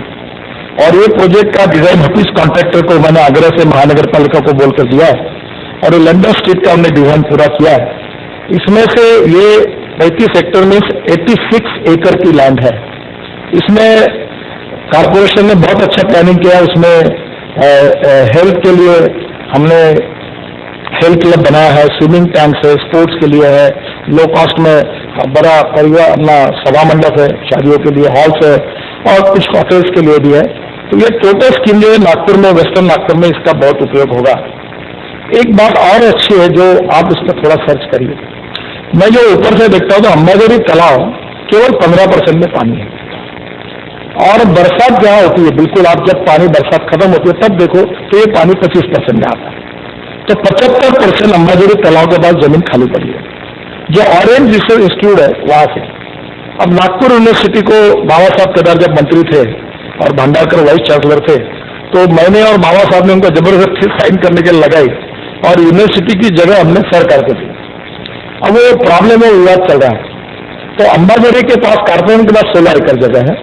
और ये प्रोजेक्ट का डिजाइन ऑफिस कॉन्ट्रैक्टर को मैंने आगरा से महानगर पालिका को बोलकर दिया है, और ये लंदन स्ट्रीट का हमने डिजाइन पूरा किया है। इसमें से ये 35 हेक्टेयर में 86 एकड़ की लैंड है। इसमें कारपोरेशन ने बहुत अच्छा प्लानिंग किया। उसमें हेल्थ के लिए हमने हेल्थ क्लब बनाया है, स्विमिंग टैंक्स है, स्पोर्ट्स के लिए है, लो कॉस्ट में बड़ा परिवार अपना सभा मंडप है, शादियों के लिए हॉल्स है, और कुछ कॉटेज के लिए भी है। तो ये टोटल स्कीम जो है नागपुर में, वेस्टर्न नागपुर में इसका बहुत उपयोग होगा। एक बात और अच्छी है जो आप इस पर थोड़ा सर्च करिए, मैं जो ऊपर से देखता हूँ तो अंबाझरी तालाब केवल 15% में पानी है, और बरसात जहाँ होती है, बिल्कुल आप जब पानी बरसात खत्म होती है तब देखो तो ये पानी 25% में आता है। तो 75% अंबाझरी तालाब के पास जमीन खाली पड़ी है, जो ऑरेंज रिसर्च इंस्टीट्यूट है वहां से। अब नागपुर यूनिवर्सिटी को बाबा साहब केदार जब मंत्री थे और भंडारकर वाइस चांसलर थे, तो मैंने और बाबा साहब ने उनको जबरदस्ती साइन करने के लिए लगाई, और यूनिवर्सिटी की जगह हमने सरकार को दी। अब वो प्रॉब्लम है, विवाद चल रहा है। तो अंबाझरी के पास, कारपोरेशन के पास 16 एकड़ जगह है,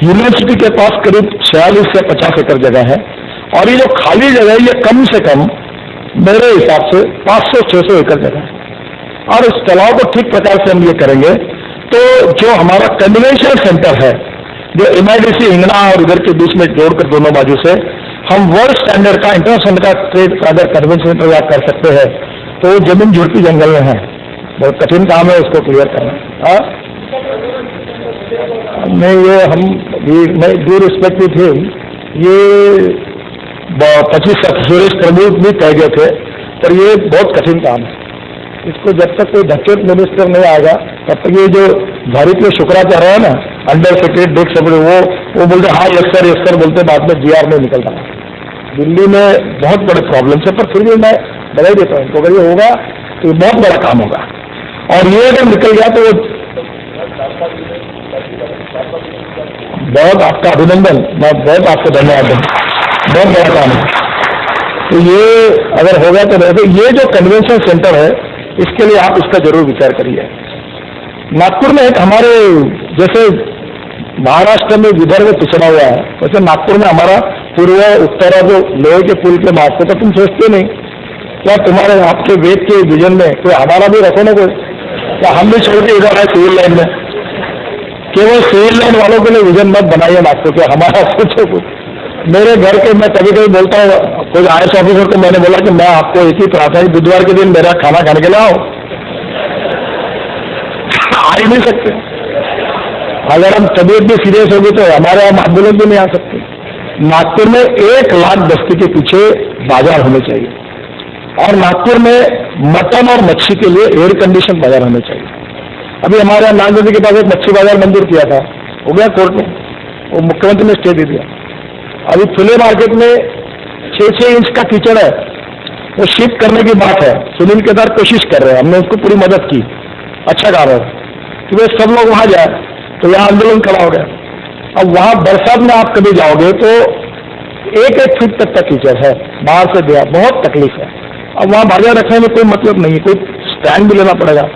यूनिवर्सिटी के पास करीब 46 से 50 एकड़ जगह है, और ये जो खाली जगह है ये कम से कम मेरे हिसाब से 500-600 एकड़ जगह है। और इस तालाब को ठीक प्रकार से हम ये करेंगे तो जो हमारा कन्वेंशन सेंटर है, जो MIDC हिंगना और इधर के बीच में जोड़कर दोनों बाजू से हम वर्ल्ड स्टैंडर्ड का, इंटरनेशनल का ट्रेड का अगर कन्वेंशन सेंटर याद कर सकते हैं, तो जमीन झुड़पी जंगल में है, बहुत कठिन काम है उसको क्लियर करना। नहीं, ये हम मैं ड्यू रिस्पेक्ट भी थे, ये 25 सुरेश प्रभु भी कह गए थे, पर ये बहुत कठिन काम है। इसको जब तक कोई डचेट मिनिस्टर नहीं आएगा तब तक ये जो भारतीय शुक्राचार्य है ना, अंडर सेक्रेटरी देख सब वो बोलते हाँ यस सर बोलते, बाद में GR नहीं निकलता। दिल्ली में बहुत बड़े प्रॉब्लम है, पर फिर भी मैं बधाई देता हूँ तो अगर ये होगा तो ये बहुत बड़ा काम होगा। और ये अगर निकल गया तो बहुत आपका अभिनंदन, मैं बहुत आपको धन्यवाद दूँ, बहुत बड़ा काम है। तो ये अगर होगा तो ये जो कन्वेंशन सेंटर है, इसके लिए आप इसका जरूर विचार करिए। नागपुर में एक हमारे जैसे महाराष्ट्र में विदर्भ पिछड़ा हुआ है, वैसे नागपुर में हमारा पूर्व उत्तर जो लोहे के पुल के मार्ग तो तुम सोचते नहीं क्या तुम्हारे आपके वेद के विजन में कोई हमारा भी रखो ना कोई, क्या हम भी छोड़ के इधर है सिविल लाइन में? केवल सिविल लाइन वालों के लिए विजन मत बनाइए नागपुर के, हमारा सोचो कुछ। मेरे घर के मैं कभी कभी बोलता हूँ, कोई IAS ऑफिसर को मैंने बोला कि मैं आपको एक ही प्रार्थना है, बुधवार के दिन मेरा खाना खाने के लिए आओ, आ ही नहीं सकते। अगर हम तबीयत भी सीरियस होगी तो हमारे यहाँ एम्बुलेंस भी नहीं आ सकती। नागपुर में 1 लाख बस्ती के पीछे बाजार होने चाहिए, और नागपुर में मटन और मच्छी के लिए एयर कंडीशन बाजार होने चाहिए। अभी हमारे यहाँ नागनदी के पास एक मच्छी बाजार मंजूर किया था, हो गया कोर्ट में, वो मुख्यमंत्री ने स्टे दे दिया। अभी खुले मार्केट में 6-6 इंच का कीचड़ है, वो शिफ्ट करने की बात है। सुनील केदार कोशिश कर रहे हैं, हमने उसको पूरी मदद की, अच्छा काम है कि वे सब लोग वहां जाए, तो यहाँ आंदोलन खड़ा हो गया। अब वहां बरसात में आप कभी जाओगे तो 1-1 फीट तक का कीचड़ है, बाहर से गया, बहुत तकलीफ है। अब वहां बाजार रखने में कोई मतलब नहीं है, कोई स्टैंड भी लेना पड़ेगा।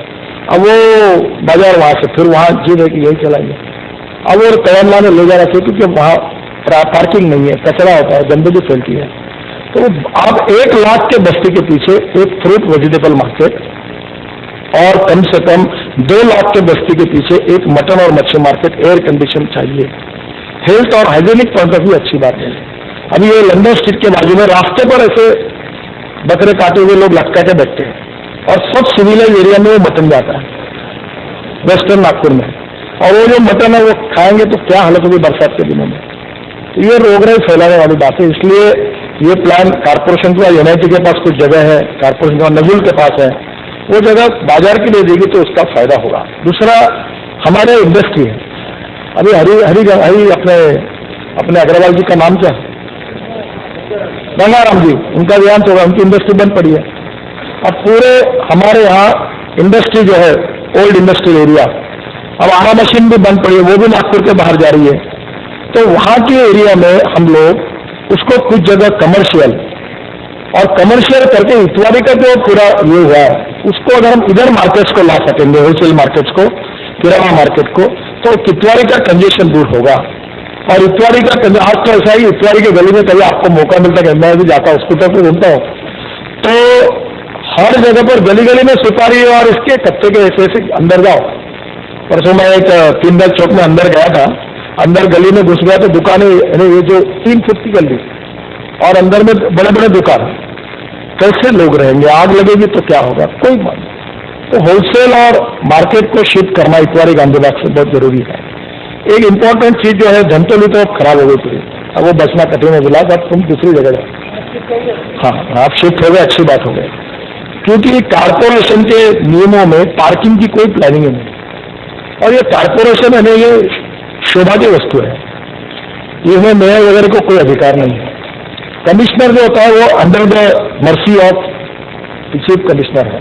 अब वो बाजार वहां से फिर वहां जिद है कि यही चलाएंगे। अब वो तयमला में ले जा रखे क्योंकि वहां पार्किंग नहीं है, कचरा होता है, गंदगी फैलती है। तो आप 1 लाख के बस्ती के पीछे एक फ्रूट वेजिटेबल मार्केट और कम से कम 2 लाख के बस्ती के पीछे एक मटन और मच्छी मार्केट एयर कंडीशन चाहिए। हेल्थ और हाइजीनिक पॉइंट ऑफ व्यू अच्छी बात है। अभी ये लंदन स्ट्रीट के बाजू में रास्ते पर ऐसे बकरे काटे हुए लोग लटका के बैठते हैं, और सब सिविलाइज एरिया में वो मटन जाता है, वेस्टर्न नागपुर में। और वो जो मटन है वो खाएंगे तो क्या हालत होगी बरसात के दिनों में। तो ये रोगराई फैलाने वाली बात है। इसलिए ये प्लान कारपोरेशन का, यूनाइटेड के पास कुछ जगह है, कारपोरेशन का नजुल के पास है, वो जगह बाजार के लिए देगी तो उसका फायदा होगा। दूसरा, हमारे इंडस्ट्री है। अभी हरी अपने अग्रवाल जी का नाम क्या, गंगाराम जी, उनका देहांत होगा, उनकी इंडस्ट्री बंद पड़ी है। अब पूरे हमारे यहाँ इंडस्ट्री जो है, ओल्ड इंडस्ट्रियल एरिया, अब आरा मशीन भी बंद पड़ी है, वो भी नागपुर के बाहर जा रही है। तो वहां के एरिया में हम लोग उसको कुछ जगह कमर्शियल करके इतवारी का जो पूरा ये हुआ है, उसको अगर हम इधर मार्केट्स को ला सकेंगे, होलसेल मार्केट्स को, किराना मार्केट को, तो इतवारी का कंजेशन दूर होगा। और इतवारी का आज तो ऐसा ही, इतवारी के गली में कभी आपको मौका मिलता है, मैं भी जाता हूँ, स्कूटर पर घूमता हूँ, तो हर जगह पर गली गली में सुपारी और इसके कच्चे के ऐसे अंदर जाओ। परसों मैं एक 3 बैग चौक में अंदर गया था, अंदर गली में घुस गया तो दुकानें, ये जो 3 फुट की गली और अंदर में बड़े बड़े दुकान, कैसे लोग रहेंगे, आग लगेगी तो क्या होगा, कोई बात नहीं। तो होलसेल और मार्केट को शिफ्ट करना इतवारी गांधीबाग से बहुत जरूरी है। एक इंपॉर्टेंट चीज जो है, धमतोली तो अब खराब हो गई पूरी, अब वो बचना कठिन है, बिलास अब तुम दूसरी जगह जाओ। हाँ, आप शिफ्ट हो गए, अच्छी बात हो गई, क्योंकि कारपोरेशन के नियमों में पार्किंग की कोई प्लानिंग नहीं, और ये कारपोरेशन है, ये शोभा की वस्तु है, इसमें मेयर वगैरह को कोई अधिकार नहीं है। कमिश्नर जो होता है वो under the mercy of chief commissioner है।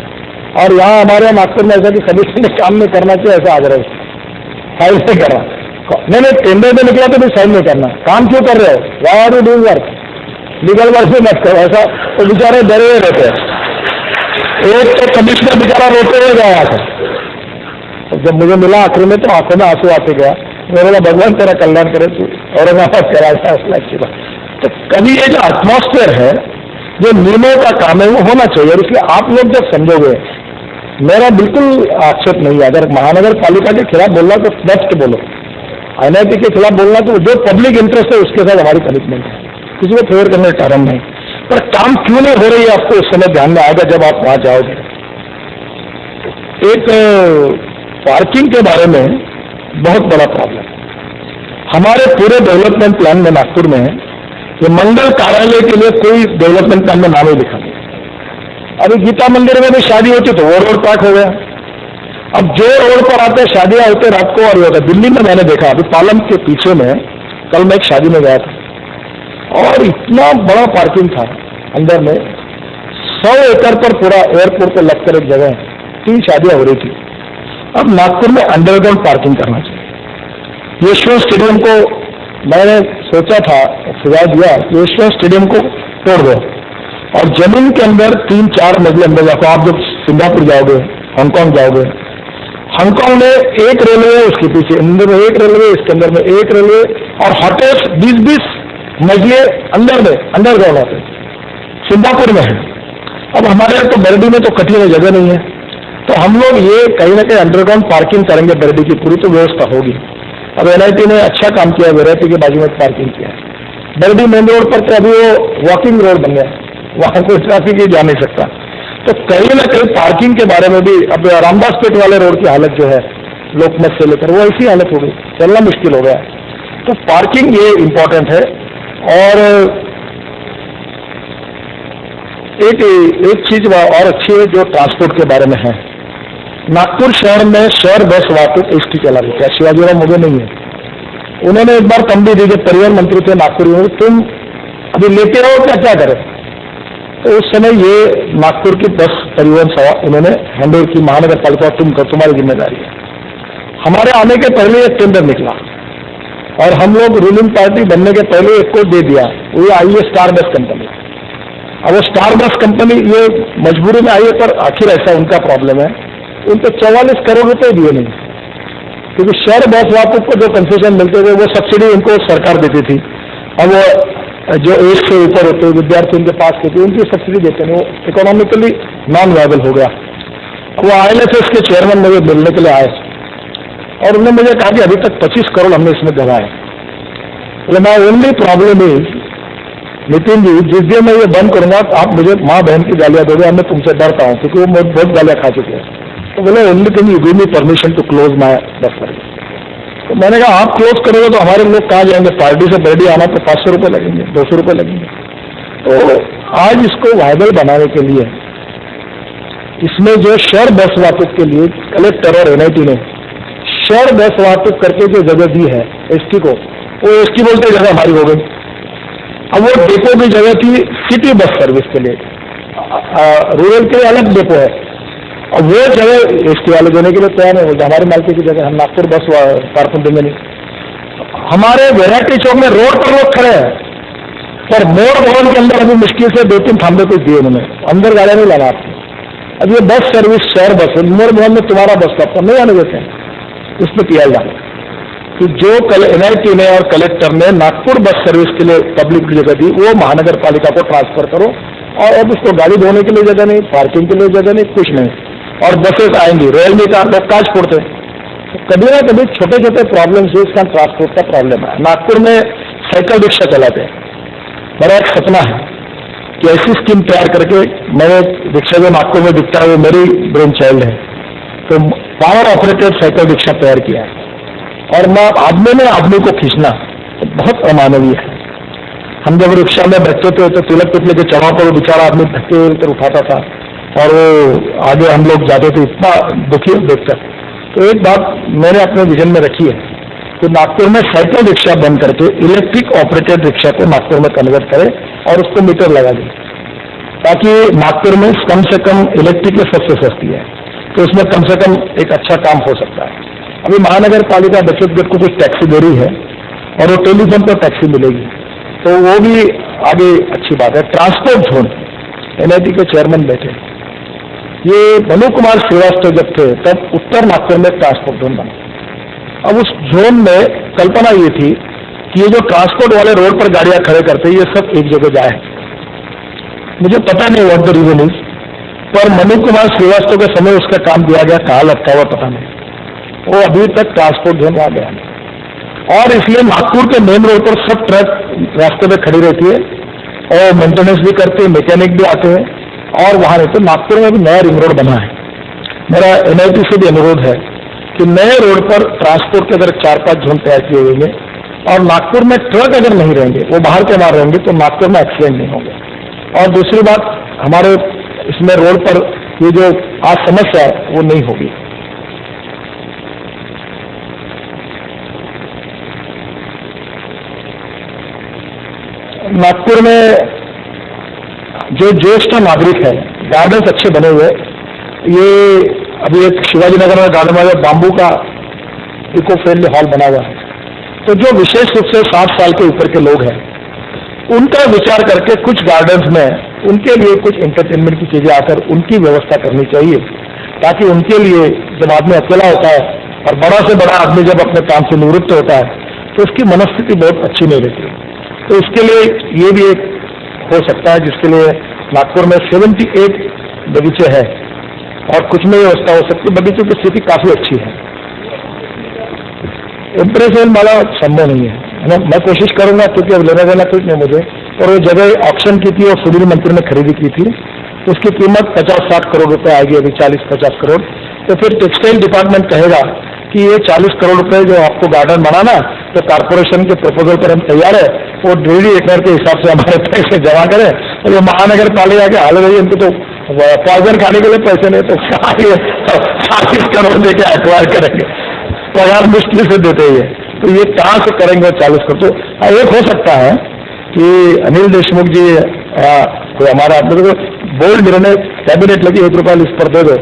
और यहाँ हमारे नागपुर में ऐसा कि कमिश्नर ने काम नहीं करना चाहिए, ऐसा आग्रह साइन नहीं कर रहा, नहीं टेंडर में निकला तो भी साइन नहीं करना, काम क्यों कर रहे हो, why are you doing work, legal work भी मत करो, ऐसा तो बेचारे डरे हुए रहते हैं। एक तो कमिश्नर बेचारा रोते हुए गया था, जब मुझे मिला आखिर में तो आंखों में आंसू आते गया, मेरे भगवान तेरा कल्याण करे, तू औरंगाबाद करा जाए अच्छी बात। तो कभी ये जो एटमॉस्फेयर है, जो नियमों का काम है, वो होना चाहिए। और इसलिए आप लोग जब समझोगे, मेरा बिल्कुल आक्षेप नहीं है, अगर महानगर पालिका के खिलाफ बोलना तो डट के बोलो, एनआईटी के खिलाफ बोलना तो जो पब्लिक इंटरेस्ट है उसके साथ हमारी कमिटमेंट है, किसी को फेवर करने का कारण नहीं। पर काम क्यों नहीं हो रही है आपको उस समय ध्यान में आएगा जब आप वहां जाओगे। एक पार्किंग के बारे में बहुत बड़ा प्रॉब्लम हमारे पूरे डेवलपमेंट प्लान में नागपुर में, ये मंगल कार्यालय के लिए कोई डेवलपमेंट प्लान में नाम ही लिखा नहीं। अभी गीता मंदिर में भी शादी होती तो वो रोड पार्क हो गया। अब जो रोड पर आते शादियां होते रात को, और ये होता दिल्ली में मैंने देखा, अभी पालम के पीछे में कल मैं एक शादी में गया था, और इतना बड़ा पार्किंग था अंदर में, 100 एकड़ पर पूरा एयरपोर्ट को लगकर एक जगह 3 शादियां हो रही थी। अब नागपुर में अंडरग्राउंड पार्किंग करना चाहिए। यशवंत स्टेडियम को मैंने सोचा था, सुझाव दिया, यशवंत स्टेडियम को तोड़ दो और जमीन के अंदर 3-4 मजले अंदर जाओ। आप जब सिंगापुर जाओगे, हांगकांग जाओगे, हांगकांग में एक रेलवे है, उसके पीछे अंदर में एक रेलवे, इसके अंदर में एक रेलवे, और होटल्स 20-20 मजले अंदर में अंडरग्राउंड आते सिंगापुर में है। अब हमारे यहाँ तो बरडी में तो कठिन जगह नहीं है, तो हम लोग ये कहीं ना कहीं अंडरग्राउंड पार्किंग करेंगे, बरडी की पूरी तो व्यवस्था होगी। अब एनआईटी ने अच्छा काम किया, वेराइटी के बाजू में पार्किंग किया। बरडी मेन रोड पर तो अभी वो वॉकिंग रोड बन गया, वहां कोई ट्रैफिक ही जा नहीं सकता। तो कहीं ना कहीं पार्किंग के बारे में भी, अब रामदास पेट वाले रोड की हालत जो है, लोकमत से लेकर, वो ऐसी हालत हो गई, चलना मुश्किल हो गया। तो पार्किंग ये इम्पोर्टेंट है। और एक चीज और अच्छी है जो ट्रांसपोर्ट के बारे में है। नागपुर शहर में शहर बस वाहतूक एसटी चला रही है, शिवाजीराव मोगे नहीं है। उन्होंने एक बार तंबी दी, जब परिवहन मंत्री थे नागपुर में, तुम अभी लेते रहो क्या करें। तो उस समय ये नागपुर की बस परिवहन सेवा उन्होंने हैंडओवर की, महानगर पालिका तुम्हारी जिम्मेदारी है। हमारे आने के पहले एक टेंडर निकला और हम लोग रूलिंग पार्टी बनने के पहले एक को दे दिया, वो आई है स्टार बस कंपनी। अब वो स्टार बस कंपनी ये मजबूरी में आई है, पर आखिर ऐसा उनका प्रॉब्लम है, उनको 44 करोड़ रुपए दिए नहीं, क्योंकि शहर बस वाहतूक को जो कंसेशन मिलते थे वो सब्सिडी उनको सरकार देती थी। अब वो जो एज से ऊपर होते विद्यार्थी उनके पास थे उनकी सब्सिडी देते नहीं, वो इकोनॉमिकली नॉन वायबल हो गया। वो ILFS के चेयरमैन मुझे मिलने के लिए आए और उन्होंने मुझे कहा कि अभी तक 25 करोड़ हमने इसमें दबाए। तो my only problem is Nitin ji, जिस दिन मैं ये बंद करूंगा तो आप मुझे माँ बहन की गालियां दोगे, मैं तुमसे डरता हूँ क्योंकि वो बहुत गालियां खा चुके हैं। तो बोले only thing you give me permission to close my bus service. तो मैंने कहा आप क्लोज करोगे तो हमारे लोग कहाँ जाएंगे, पार्टी से बर्डी आना तो 500 रुपये लगेंगे, 200 रुपये लगेंगे। तो आज इसको वायबल बनाने के लिए इसमें जो शहर बस वाहतूक के लिए कलेक्टर और NIT ने शहर बस वाहतूक करके जो जगह दी है ST को, वो ST बोलते जगह हमारी हो गई। अब वो डेपो की जगह थी सिटी बस सर्विस के लिए, रूरल के लिए अलग डेपो है, और वो जगह ST वाले देने के लिए तैयार नहीं बोलते, हमारी मालकी की जगह हम नागपुर बस कारकुन देंगे नहीं। हमारे वैरायटी चौक में रोड पर लोग खड़े हैं, पर मोर भवन के अंदर अभी मुश्किल से 2-3 थांबे कोई दिए उन्होंने, अंदर गाड़ियां नहीं लगा आपको। अब ये बस सर्विस शहर बस है, मोर भवन में तुम्हारा बस स्टॉप नहीं आने देते हैं, इसमें किया जाए कि जो NIT ने और कलेक्टर ने नागपुर बस सर्विस के लिए पब्लिक की जगह दी, वो महानगर पालिका को ट्रांसफर करो। और अब उसको गाड़ी धोने के लिए जगह नहीं, पार्किंग के लिए जगह नहीं, कुछ नहीं, और बसेस आएंगी, रियलमी का लोग काज फोड़ते हैं। तो कभी ना कभी छोटे छोटे प्रॉब्लम से इसका ट्रांसपोर्ट का प्रॉब्लम है। नागपुर में साइकिल रिक्शा चलाते हैं, मेरा एक सपना है कि ऐसी स्कीम तैयार करके, मैंने रिक्शा जो नागपुर में दिखता है वो मेरी ब्रेन चाइल्ड है, तो पावर ऑपरेटेड साइकिल रिक्शा तैयार किया है। और मैं आदमी में आदमी को खींचना तो बहुत अमानवीय है। हम जब रिक्शा में बैठते थे तो तिलक पिटले के चढ़ाव पर वो बेचारा आदमी धक्के उठाता था और वो आगे हम लोग जाते थे, इतना दुखी देखकर। तो एक बात मैंने अपने विजन में रखी है कि नागपुर में साइकिल रिक्शा बंद करके इलेक्ट्रिक ऑपरेटेड रिक्शा को नागपुर में कन्वर्ट करें और उसको मीटर लगा दें, ताकि नागपुर में कम से कम इलेक्ट्रिक सबसे सस्ती है, तो उसमें कम से कम एक अच्छा काम हो सकता है। अभी महानगर पालिका बचत गट को कुछ टैक्सी दे रही है और वो टेलीफोन पर टैक्सी मिलेगी, तो वो भी आगे अच्छी बात है। ट्रांसपोर्ट जोन NIT के चेयरमैन बैठे, ये मनु कुमार श्रीवास्तव जब थे तब उत्तर नागपुर में ट्रांसपोर्ट जोन बना। अब उस जोन में कल्पना ये थी कि ये जो ट्रांसपोर्ट वाले रोड पर गाड़ियां खड़े करते हैं ये सब एक जगह जाए। मुझे पता नहीं व्हाट द रीजन इज, पर मनु कुमार श्रीवास्तव के समय उसका काम दिया गया, कहाँ लटका हुआ पता नहीं, वो अभी तक ट्रांसपोर्ट जोन आ गया। और इसलिए नागपुर के मेन रोड पर सब ट्रक रास्ते में खड़ी रहती है और मेंटेनेंस भी करते हैं, मैकेनिक भी आते हैं और वहां रहते। नागपुर में भी नया रिंग रोड बना है। मेरा NIT से भी अनुरोध है कि नए रोड पर ट्रांसपोर्ट के अगर 4-5 जोन तैयार किए हुए और नागपुर में ट्रक अगर नहीं रहेंगे, वो बाहर के बाहर रहेंगे, तो नागपुर में एक्सीडेंट नहीं होंगे। और दूसरी बात, हमारे इसमें रोड पर ये जो आज समस्या है वो नहीं होगी। नागपुर में जो ज्येष्ठ नागरिक है, गार्डन्स अच्छे बने हुए, ये अभी एक शिवाजी नगर में गार्डन में बाम्बू का इको फ्रेंडली हॉल बना हुआ है। तो जो विशेष रूप से 60 साल के ऊपर के लोग हैं, उनका विचार करके कुछ गार्डन्स में उनके लिए कुछ एंटरटेनमेंट की चीजें आकर उनकी व्यवस्था करनी चाहिए, ताकि उनके लिए जब आदमी अकेला होता है और बड़ा से बड़ा आदमी जब अपने काम से निवृत्त होता है तो उसकी मनस्थिति बहुत अच्छी नहीं रहती। तो इसके लिए ये भी एक हो सकता है, जिसके लिए नागपुर में 78 बगीचे हैं और कुछ में व्यवस्था हो सकती है। बगीचों की स्थिति काफी अच्छी है। इम्प्रेशन वाला संभव नहीं है, मैं कोशिश करूंगा, क्योंकि अब लेना देना कुछ नहीं मुझे। और वो जगह ऑक्शन की थी और सुधीर मंत्री ने खरीदी की थी, उसकी कीमत 50-60 करोड़ रुपए आएगी, अभी 40-50 करोड़। तो फिर टेक्सटाइल डिपार्टमेंट कहेगा कि ये 40 करोड़ रुपए जो आपको गार्डन बनाना, तो कॉर्पोरेशन के प्रपोजल पर हम तैयार है, वो डेली एकड़ के हिसाब से हमारे पैसे जमा करें, और ये महानगर पालिका के हाल रही, इनको तो पॉइजन खाने के लिए पैसे नहीं, तो 40 करोड़ देके एक्वायर करेंगे, पगार मुश्किल से देते हैं, तो ये कहाँ से करेंगे 40 करोड़। तो एक हो सकता है कि अनिल देशमुख जी कोई हमारा आप लोगों को बोल्ड निर्णय कैबिनेट लगी 1 रुपया इस पर दे दो,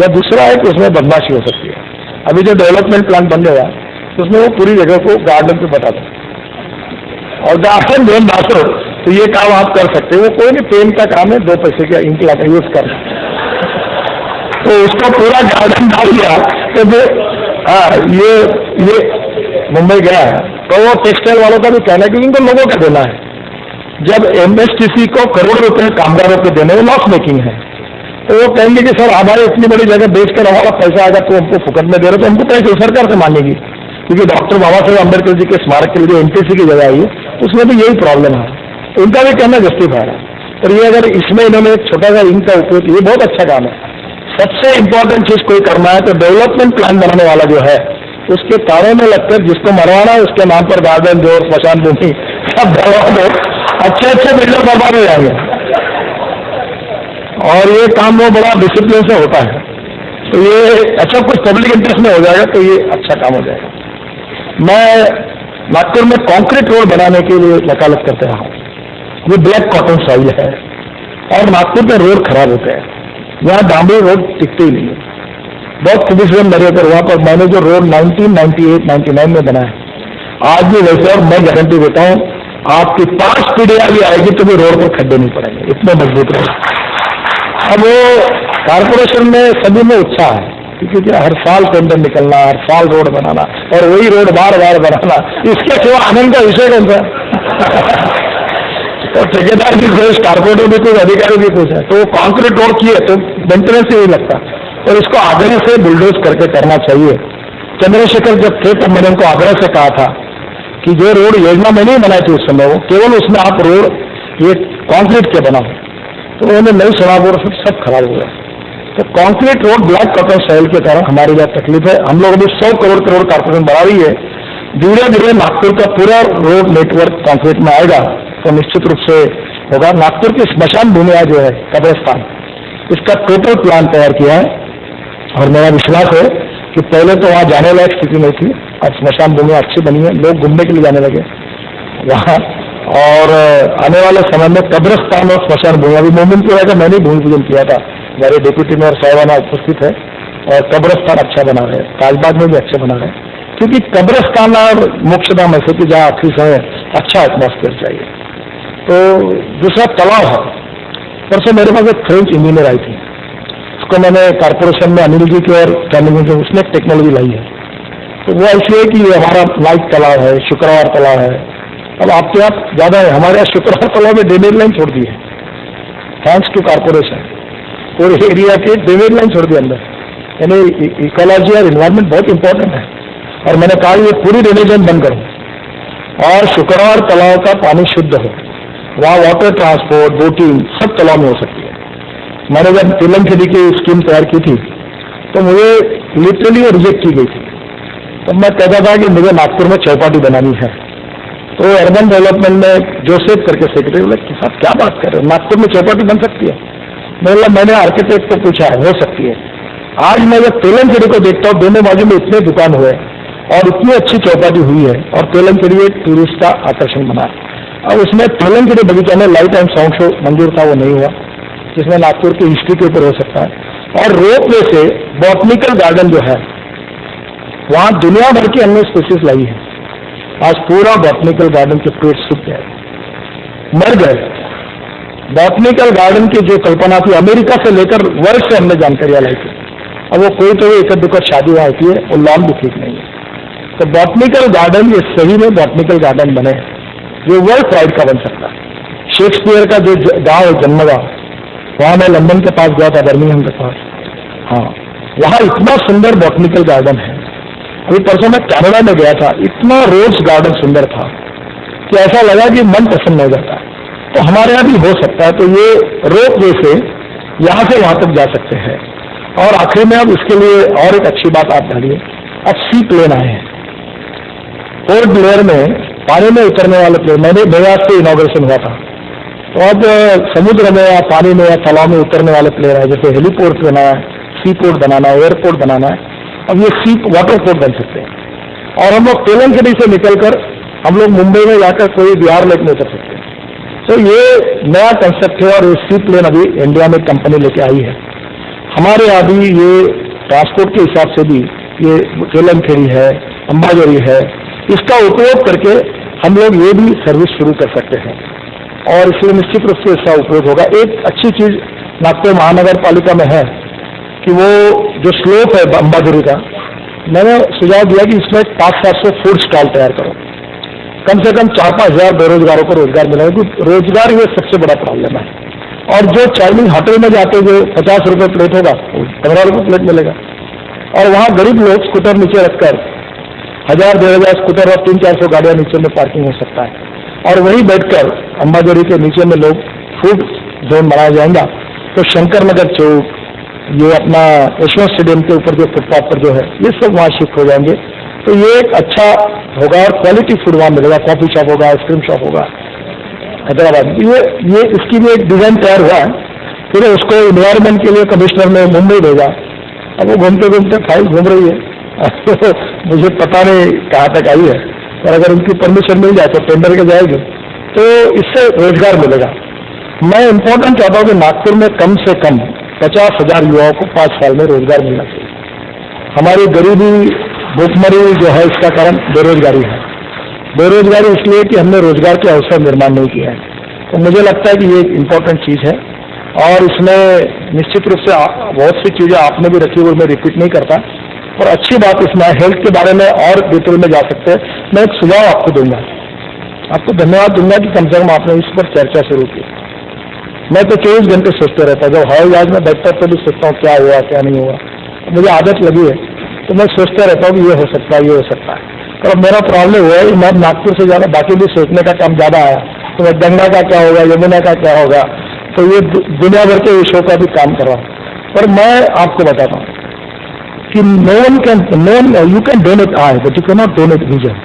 या दूसरा है कि उसमें बदमाशी हो सकती है। अभी जो डेवलपमेंट प्लान बन गया उसमें वो पूरी जगह को गार्डन पे बता दो, और गार्डन देन बासो, तो ये काम आप कर सकते हो, वो कोई नहीं, पेन का काम है, 2 पैसे का इंक लाकर यूज कर, तो उसका पूरा गार्डन डाल दिया। तो जो ये मुंबई गया है, तो वो टेक्सटाइल वालों का भी कहना है कि इनको लोगों का देना है। जब एमएसटीसी को करोड़ रुपए कामगारों को देने, वो लॉस मेकिंग है, तो वो कहेंगे कि सर हमारी इतनी बड़ी जगह बेचकर हमारा पैसा आएगा तो हमको फुकट में दे रहे, तो हमको पैसे सरकार से मांगेगी, क्योंकि डॉक्टर बाबा साहेब अम्बेडकर जी के स्मारक के लिए जो एनटीसी की जगह आई है, उसमें भी यही प्रॉब्लम है, उनका भी कहना जस्टिफाइड है। और ये अगर इसमें इन्होंने एक छोटा सा इंक का उपयोग, ये बहुत अच्छा काम है। सबसे इंपॉर्टेंट चीज कोई करना है तो डेवलपमेंट प्लान बनाने वाला जो है, उसके कारों में लगकर जिसको मरवाना है उसके नाम पर गार्डन जो स्मशान भूमि सब दवा दो, अच्छे बिल्डर बर्बाद हो जाएंगे, और ये काम वो बड़ा डिसिप्लिन से होता है, तो ये अच्छा कुछ पब्लिक इंटरेस्ट में हो जाएगा, तो ये अच्छा काम हो जाएगा। मैं नागपुर में कंक्रीट रोड बनाने के लिए वकालत करते रहा हूँ, ये ब्लैक कॉटन सॉइल है, और नागपुर में रोड खराब होते हैं, यहाँ डामरी रोड टिकते ही नहीं है, बहुत खूबसूरत मेरे पर वहाँ पर मैंने जो रोड 1998-99 में बनाया, आज भी वैसे, और मैं गारंटी देता हूँ आपकी 5 पीढ़ियां भी आएगी तो भी रोड पर खड्डे नहीं पड़ेंगे, इतने मजबूत रहे। अब वो कॉर्पोरेशन में सभी में उत्साह है, क्योंकि हर साल टेंडर निकलना, हर साल रोड बनाना, और वही रोड बार बार बनाना, इसके सिवा आनंद का विषय कौन सा? तो ठेकेदार भी खुश, कारपोरेटर भी खुश, अधिकारी भी खुश है, तो कॉन्क्रीट रोड किए तो मेंटेनेंस ही नहीं लगता, और इसको आग्रह से बुलडोज करके करना चाहिए। चंद्रशेखर जब थे तब मैंने उनको आग्रह से कहा था कि जो रोड योजना में नहीं बनाई थी उस समय, वो केवल उसमें आप रोड ये कॉन्क्रीट के बनाओ, तो उन्होंने नहीं सुना, वो सब खराब हो गया। तो concrete road black cotton soil के कारण हमारी यह तकलीफ है। हम लोग अभी 100 करोड़ कॉर्पोरेशन बढ़ा रही है, धीरे धीरे नागपुर का पूरा रोड नेटवर्क कॉन्क्रीट में आएगा तो निश्चित रूप से होगा। नागपुर की स्मशान भूमिया जो है कब्रिस्तान, इसका टोटल प्लान तैयार किया है, और मेरा विश्वास है कि पहले तो वहाँ जाने लायक स्थिति नहीं थी, अब स्मशान भूमिया अच्छी बनी है, लोग घूमने के लिए जाने लगे वहाँ, और आने वाले समय में कब्रिस्तान और स्मशान भूमि, अभी मोमिनपुरा का मैंने भूमि पूजन किया था, मेरे डिप्यूटी मेयर साहिबाना उपस्थित है, और कब्रिस्तान अच्छा बना रहे, ताजबाग में भी अच्छे बना रहे, क्योंकि कब्रिस्तान और मोक्षधाम ऐसे कि जहाँ आखिरी समय अच्छा एटमॉस्फेयर चाहिए। तो दूसरा तालाब है, परसों मेरे पास एक फ्रेंच इंजीनियर आई थी, उसको मैंने कॉर्पोरेशन में अनिल जी की और फैमिली से उसने टेक्नोलॉजी लाई है, तो वो ऐसे है कि ये हमारा लाइट तालाब है, शुक्रवार तालाब है, अब आपके यहाँ ज्यादा है, हमारे यहाँ शुक्रवार तालाब में ड्रेनेज लाइन छोड़ दी है, थैंक्स टू कॉर्पोरेशन, पूरे एरिया के ड्रेनेज लाइन छोड़ दी अंदर, यानी इकोलॉजी और इन्वायरमेंट बहुत इंपॉर्टेंट है। और मैंने कहा ये पूरी ड्रेनेज लाइन बंद करो, और शुक्रवार तालाब का पानी शुद्ध हो, वहाँ वाटर ट्रांसपोर्ट, बोटिंग सब तालाब में हो सकती है। मैंने जब तेलंग खेती की स्कीम तैयार की थी तो मुझे लिटरली रिजेक्ट की गई थी, तो मैं कहता था कि मुझे नागपुर में चौपाटी बनानी है, तो अर्बन डेवलपमेंट में जोसेफ करके सेक्रेटरी बोले कि साहब क्या बात कर रहे हो, नागपुर में चौपाटी बन सकती है? मैंने आर्किटेक्ट को पूछा, हो सकती है। आज मैं जब तेलंग खेती को देखता हूँ, दोनों बाजू में इतने दुकान हुए और इतनी अच्छी चौपाटी हुई है, और तेलंग खेती एक टूरिस्ट का आकर्षण बना है। अब उसमें तेलंग खेती बगीचा में लाइट एंड साउंड शो मंजूर था, वो नहीं हुआ, जिसमें नागपुर की हिस्ट्री के ऊपर हो सकता है। और रोपवे से बॉटनिकल गार्डन जो है, वहां दुनिया भर की अन्य स्पीसीज लाई है। आज पूरा बॉटनिकल गार्डन के पेड़ सूख गए, मर गए। बॉटनिकल गार्डन की जो कल्पना थी, अमेरिका से लेकर वर्ल्ड से हमने जानकारियां लाई थी। अब वो कोई तो एक दुखद शादी वहां होती है, वो लॉन भी ठीक नहीं है। तो बॉटनिकल गार्डन ये सही में बॉटनिकल गार्डन बने, जो वर्ल्ड प्राइड का बन सकता है। शेक्सपियर का जो गांव है जन्मगांव, वहां मैं लंदन के पास गया था, बर्मिंघम के पास, हाँ, वहां इतना सुंदर बॉटनिकल गार्डन है। अभी परसों मैं कनाडा में गया था, इतना रोज गार्डन सुंदर था कि ऐसा लगा कि मन प्रसन्न हो जाता है। तो हमारे यहाँ भी हो सकता है। तो ये रोप वे से यहाँ से वहां तक जा सकते हैं। और आखिर में अब इसके लिए और एक अच्छी बात आप डालिए, अब सी प्लेन आए हैं। पोर्ट ब्लेयर में पानी में उतरने वाले प्लेन, मैंने बयास से इनॉग्रेशन हुआ था, तो अब समुद्र में या पानी में या तालाब में उतरने वाले प्लेन है, जैसे हेलीपोर्ट बनाना है, सी पोर्ट बनाना है, एयरपोर्ट बनाना है, अब ये सी वाटर पोर्ट बन सकते हैं। और हम लोग तेलंगाना से निकलकर हम लोग मुंबई में जाकर कोई बिहार लेक में उतर सकते हैं। तो ये नया कंसेप्ट है और ये सी प्लेन अभी इंडिया में कंपनी लेके आई है। हमारे यहाँ भी ये ट्रांसपोर्ट के हिसाब से भी ये तेलंगाना है, अंबाजोरी है, इसका उपयोग करके हम लोग ये भी सर्विस शुरू कर सकते हैं और इसलिए निश्चित रूप से इसका उपयोग होगा। एक अच्छी चीज नागपुर महानगर पालिका में है कि वो जो स्लोप है अंबाजोरी का, मैंने सुझाव दिया कि इसमें 500-700 फूड स्टॉल तैयार करो, कम से कम 4-5 हजार बेरोजगारों को रोजगार मिलेगा, क्योंकि रोजगार ये सबसे बड़ा प्रॉब्लम है। और जो चाइनीज होटल में जाते जो 50 रुपये प्लेट होगा, 15 रुपये प्लेट मिलेगा, और वहाँ गरीब लोग स्कूटर नीचे रखकर 1000-1500 स्कूटर और 300-400 गाड़ियां नीचे में पार्किंग हो सकता है, और वहीं बैठकर अंबाजोरी के नीचे में लोग फूड जोन बनाया जाएगा। तो शंकर नगर चौक, ये अपना यशवंत स्टेडियम के ऊपर जो फुटपाथ पर जो है, ये सब वहाँ शिफ्ट हो जाएंगे। तो ये एक अच्छा होगा और क्वालिटी फूड वहाँ मिलेगा, कॉफी शॉप होगा, आइसक्रीम शॉप होगा हैदराबाद। ये इसकी भी एक डिजाइन तैयार हुआ है, फिर उसको इन्वायरमेंट के लिए कमिश्नर ने मुंबई भेजा, अब वो घूमते घूमते फाइल घूम रही है मुझे पता नहीं कहाँ तक आई है, और अगर उनकी परमिशन मिल जाए तो टेंडर के जाएगी, तो इससे रोजगार मिलेगा। मैं इम्पोर्टेंट चाहता हूँ कि नागपुर में कम से कम 50,000 युवाओं को 5 साल में रोजगार मिलना चाहिए। हमारी गरीबी, भूखमरी जो है, इसका कारण बेरोजगारी है। बेरोजगारी इसलिए कि हमने रोजगार के अवसर निर्माण नहीं किया है। तो मुझे लगता है कि ये एक इम्पोर्टेंट चीज है और इसमें निश्चित रूप से बहुत सी चीजें आपने भी रखी हुई, मैं रिपीट नहीं करता। और अच्छी बात इसमें हेल्थ के बारे में और डिटेल में जा सकते हैं। मैं एक सुझाव आपको दूंगा, आपको धन्यवाद दूंगा कि कम से कम आपने इस पर चर्चा शुरू की। मैं तो 24 घंटे सोचते रहता, जब हवाई जहाज में बैठता तो भी सोचता हूँ क्या हुआ क्या नहीं हुआ, मुझे आदत लगी है, तो मैं सोचता रहता हूँ कि ये हो सकता है, ये हो सकता है। तो अब मेरा प्रॉब्लम हुआ है, मैं नागपुर से ज़्यादा बाकी भी सोचने का काम ज़्यादा आया, तो मैं गंगा का क्या होगा, यमुना का क्या होगा, तो ये दुनिया भर के विषयों का भी काम कर रहा हूँ। पर मैं आपको बताता हूँ कि you can donate I, but you can not donate vision.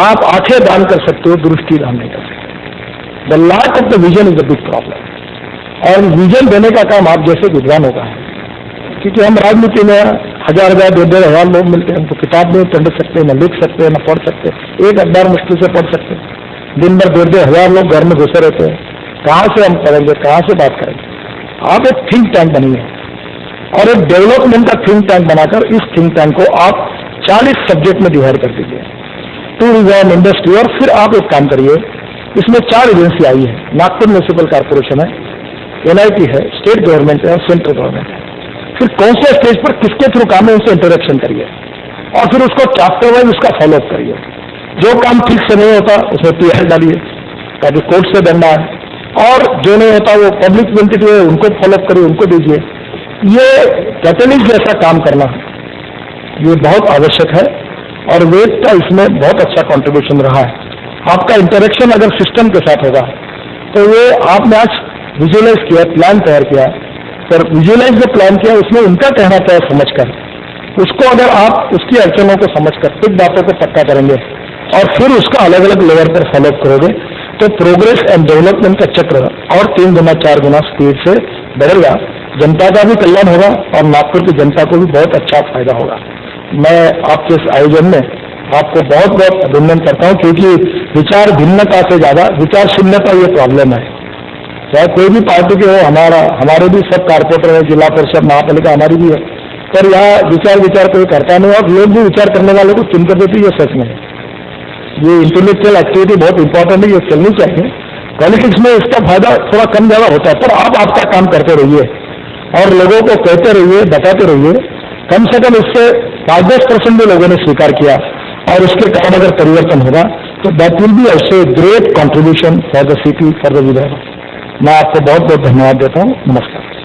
आप आंखें दान कर सकते हो, दृष्टि दान नहीं कर सकते। The lack of the vision is the big problem, और विजन देने का काम आप जैसे विद्वानों का है, क्योंकि हम राजनीति में 1000-1000, 1,500 लोग मिलते हैं, तो किताब में पढ़ सकते हैं, न लिख सकते हैं, न पढ़ सकते, एक अखबार मुश्किल से पढ़ सकते हैं। दिन भर 1,500 लोग घर में घुसे रहते हैं, कहाँ से हम पढ़ेंगे, कहाँ से बात करेंगे। आप एक थिंक टैंक बनिए और एक डेवलपमेंट का थिंक टैंक बनाकर इस थिंक टैंक को आप 40 सब्जेक्ट में डिवाइड कर दीजिए, टूरिज्म, इंडस्ट्री, और फिर आप एक काम करिए, इसमें 4 एजेंसी आई है, नागपुर म्यूनिसिपल कॉर्पोरेशन है, NIT है, स्टेट गवर्नमेंट है और सेंट्रल गवर्नमेंट है। फिर कौन से स्टेज पर किसके थ्रू काम है उनसे इंटरेक्शन करिए और फिर उसको चैप्टर वाइज उसका फॉलोअप करिए। जो काम ठीक से नहीं होता उसमें PR डालिए ताकि कोर्ट से दंड आए, और जो नहीं होता वो पब्लिक एंटिटी है उनको फॉलोअप करिए, उनको दीजिए। ये कैटलिस्ट जैसा काम करना ये बहुत आवश्यक है और वेद का इसमें बहुत अच्छा कंट्रीब्यूशन रहा है। आपका इंटरेक्शन अगर सिस्टम के साथ होगा तो ये आपने आज विजुअलाइज किया, प्लान तैयार किया, पर विजुअलाइज जो प्लान किया उसमें उनका कहना क्या है समझकर, उसको अगर आप उसकी अड़चनों को समझकर कुछ बातों को पक्का करेंगे और फिर उसका अलग अलग लेवल पर फॉलोअप करोगे तो प्रोग्रेस एंड डेवलपमेंट का चक्र और 3 गुना 4 गुना स्पीड से बढ़ेगा। जनता का भी कल्याण होगा और नागपुर की जनता को भी बहुत अच्छा फायदा होगा। मैं आपके इस आयोजन में आपको बहुत बहुत अभिनंदन करता हूँ, क्योंकि विचार भिन्नता से ज्यादा विचार शून्यता ये प्रॉब्लम है। चाहे कोई भी पार्टी के हो, हमारे भी सब कारपोरेटर है, जिला परिषद, महापालिका हमारी भी है, पर यहाँ विचार कोई करता नहीं और लोग भी विचार करने वालों को चुन कर देते, ये सच में है। ये इंटेलेक्चुअल एक्टिविटी बहुत इंपॉर्टेंट है, ये चलनी चाहिए। पॉलिटिक्स में इसका फायदा थोड़ा कम ज्यादा होता है, पर आप आपका काम करते रहिए और लोगों को कहते रहिए, बताते रहिए। कम से कम इससे 5-10% भी लोगों ने स्वीकार किया और उसके कारण अगर परिवर्तन होगा तो that will be also great contribution for the city, for the village. मैं आपको बहुत बहुत धन्यवाद देता हूँ। नमस्कार।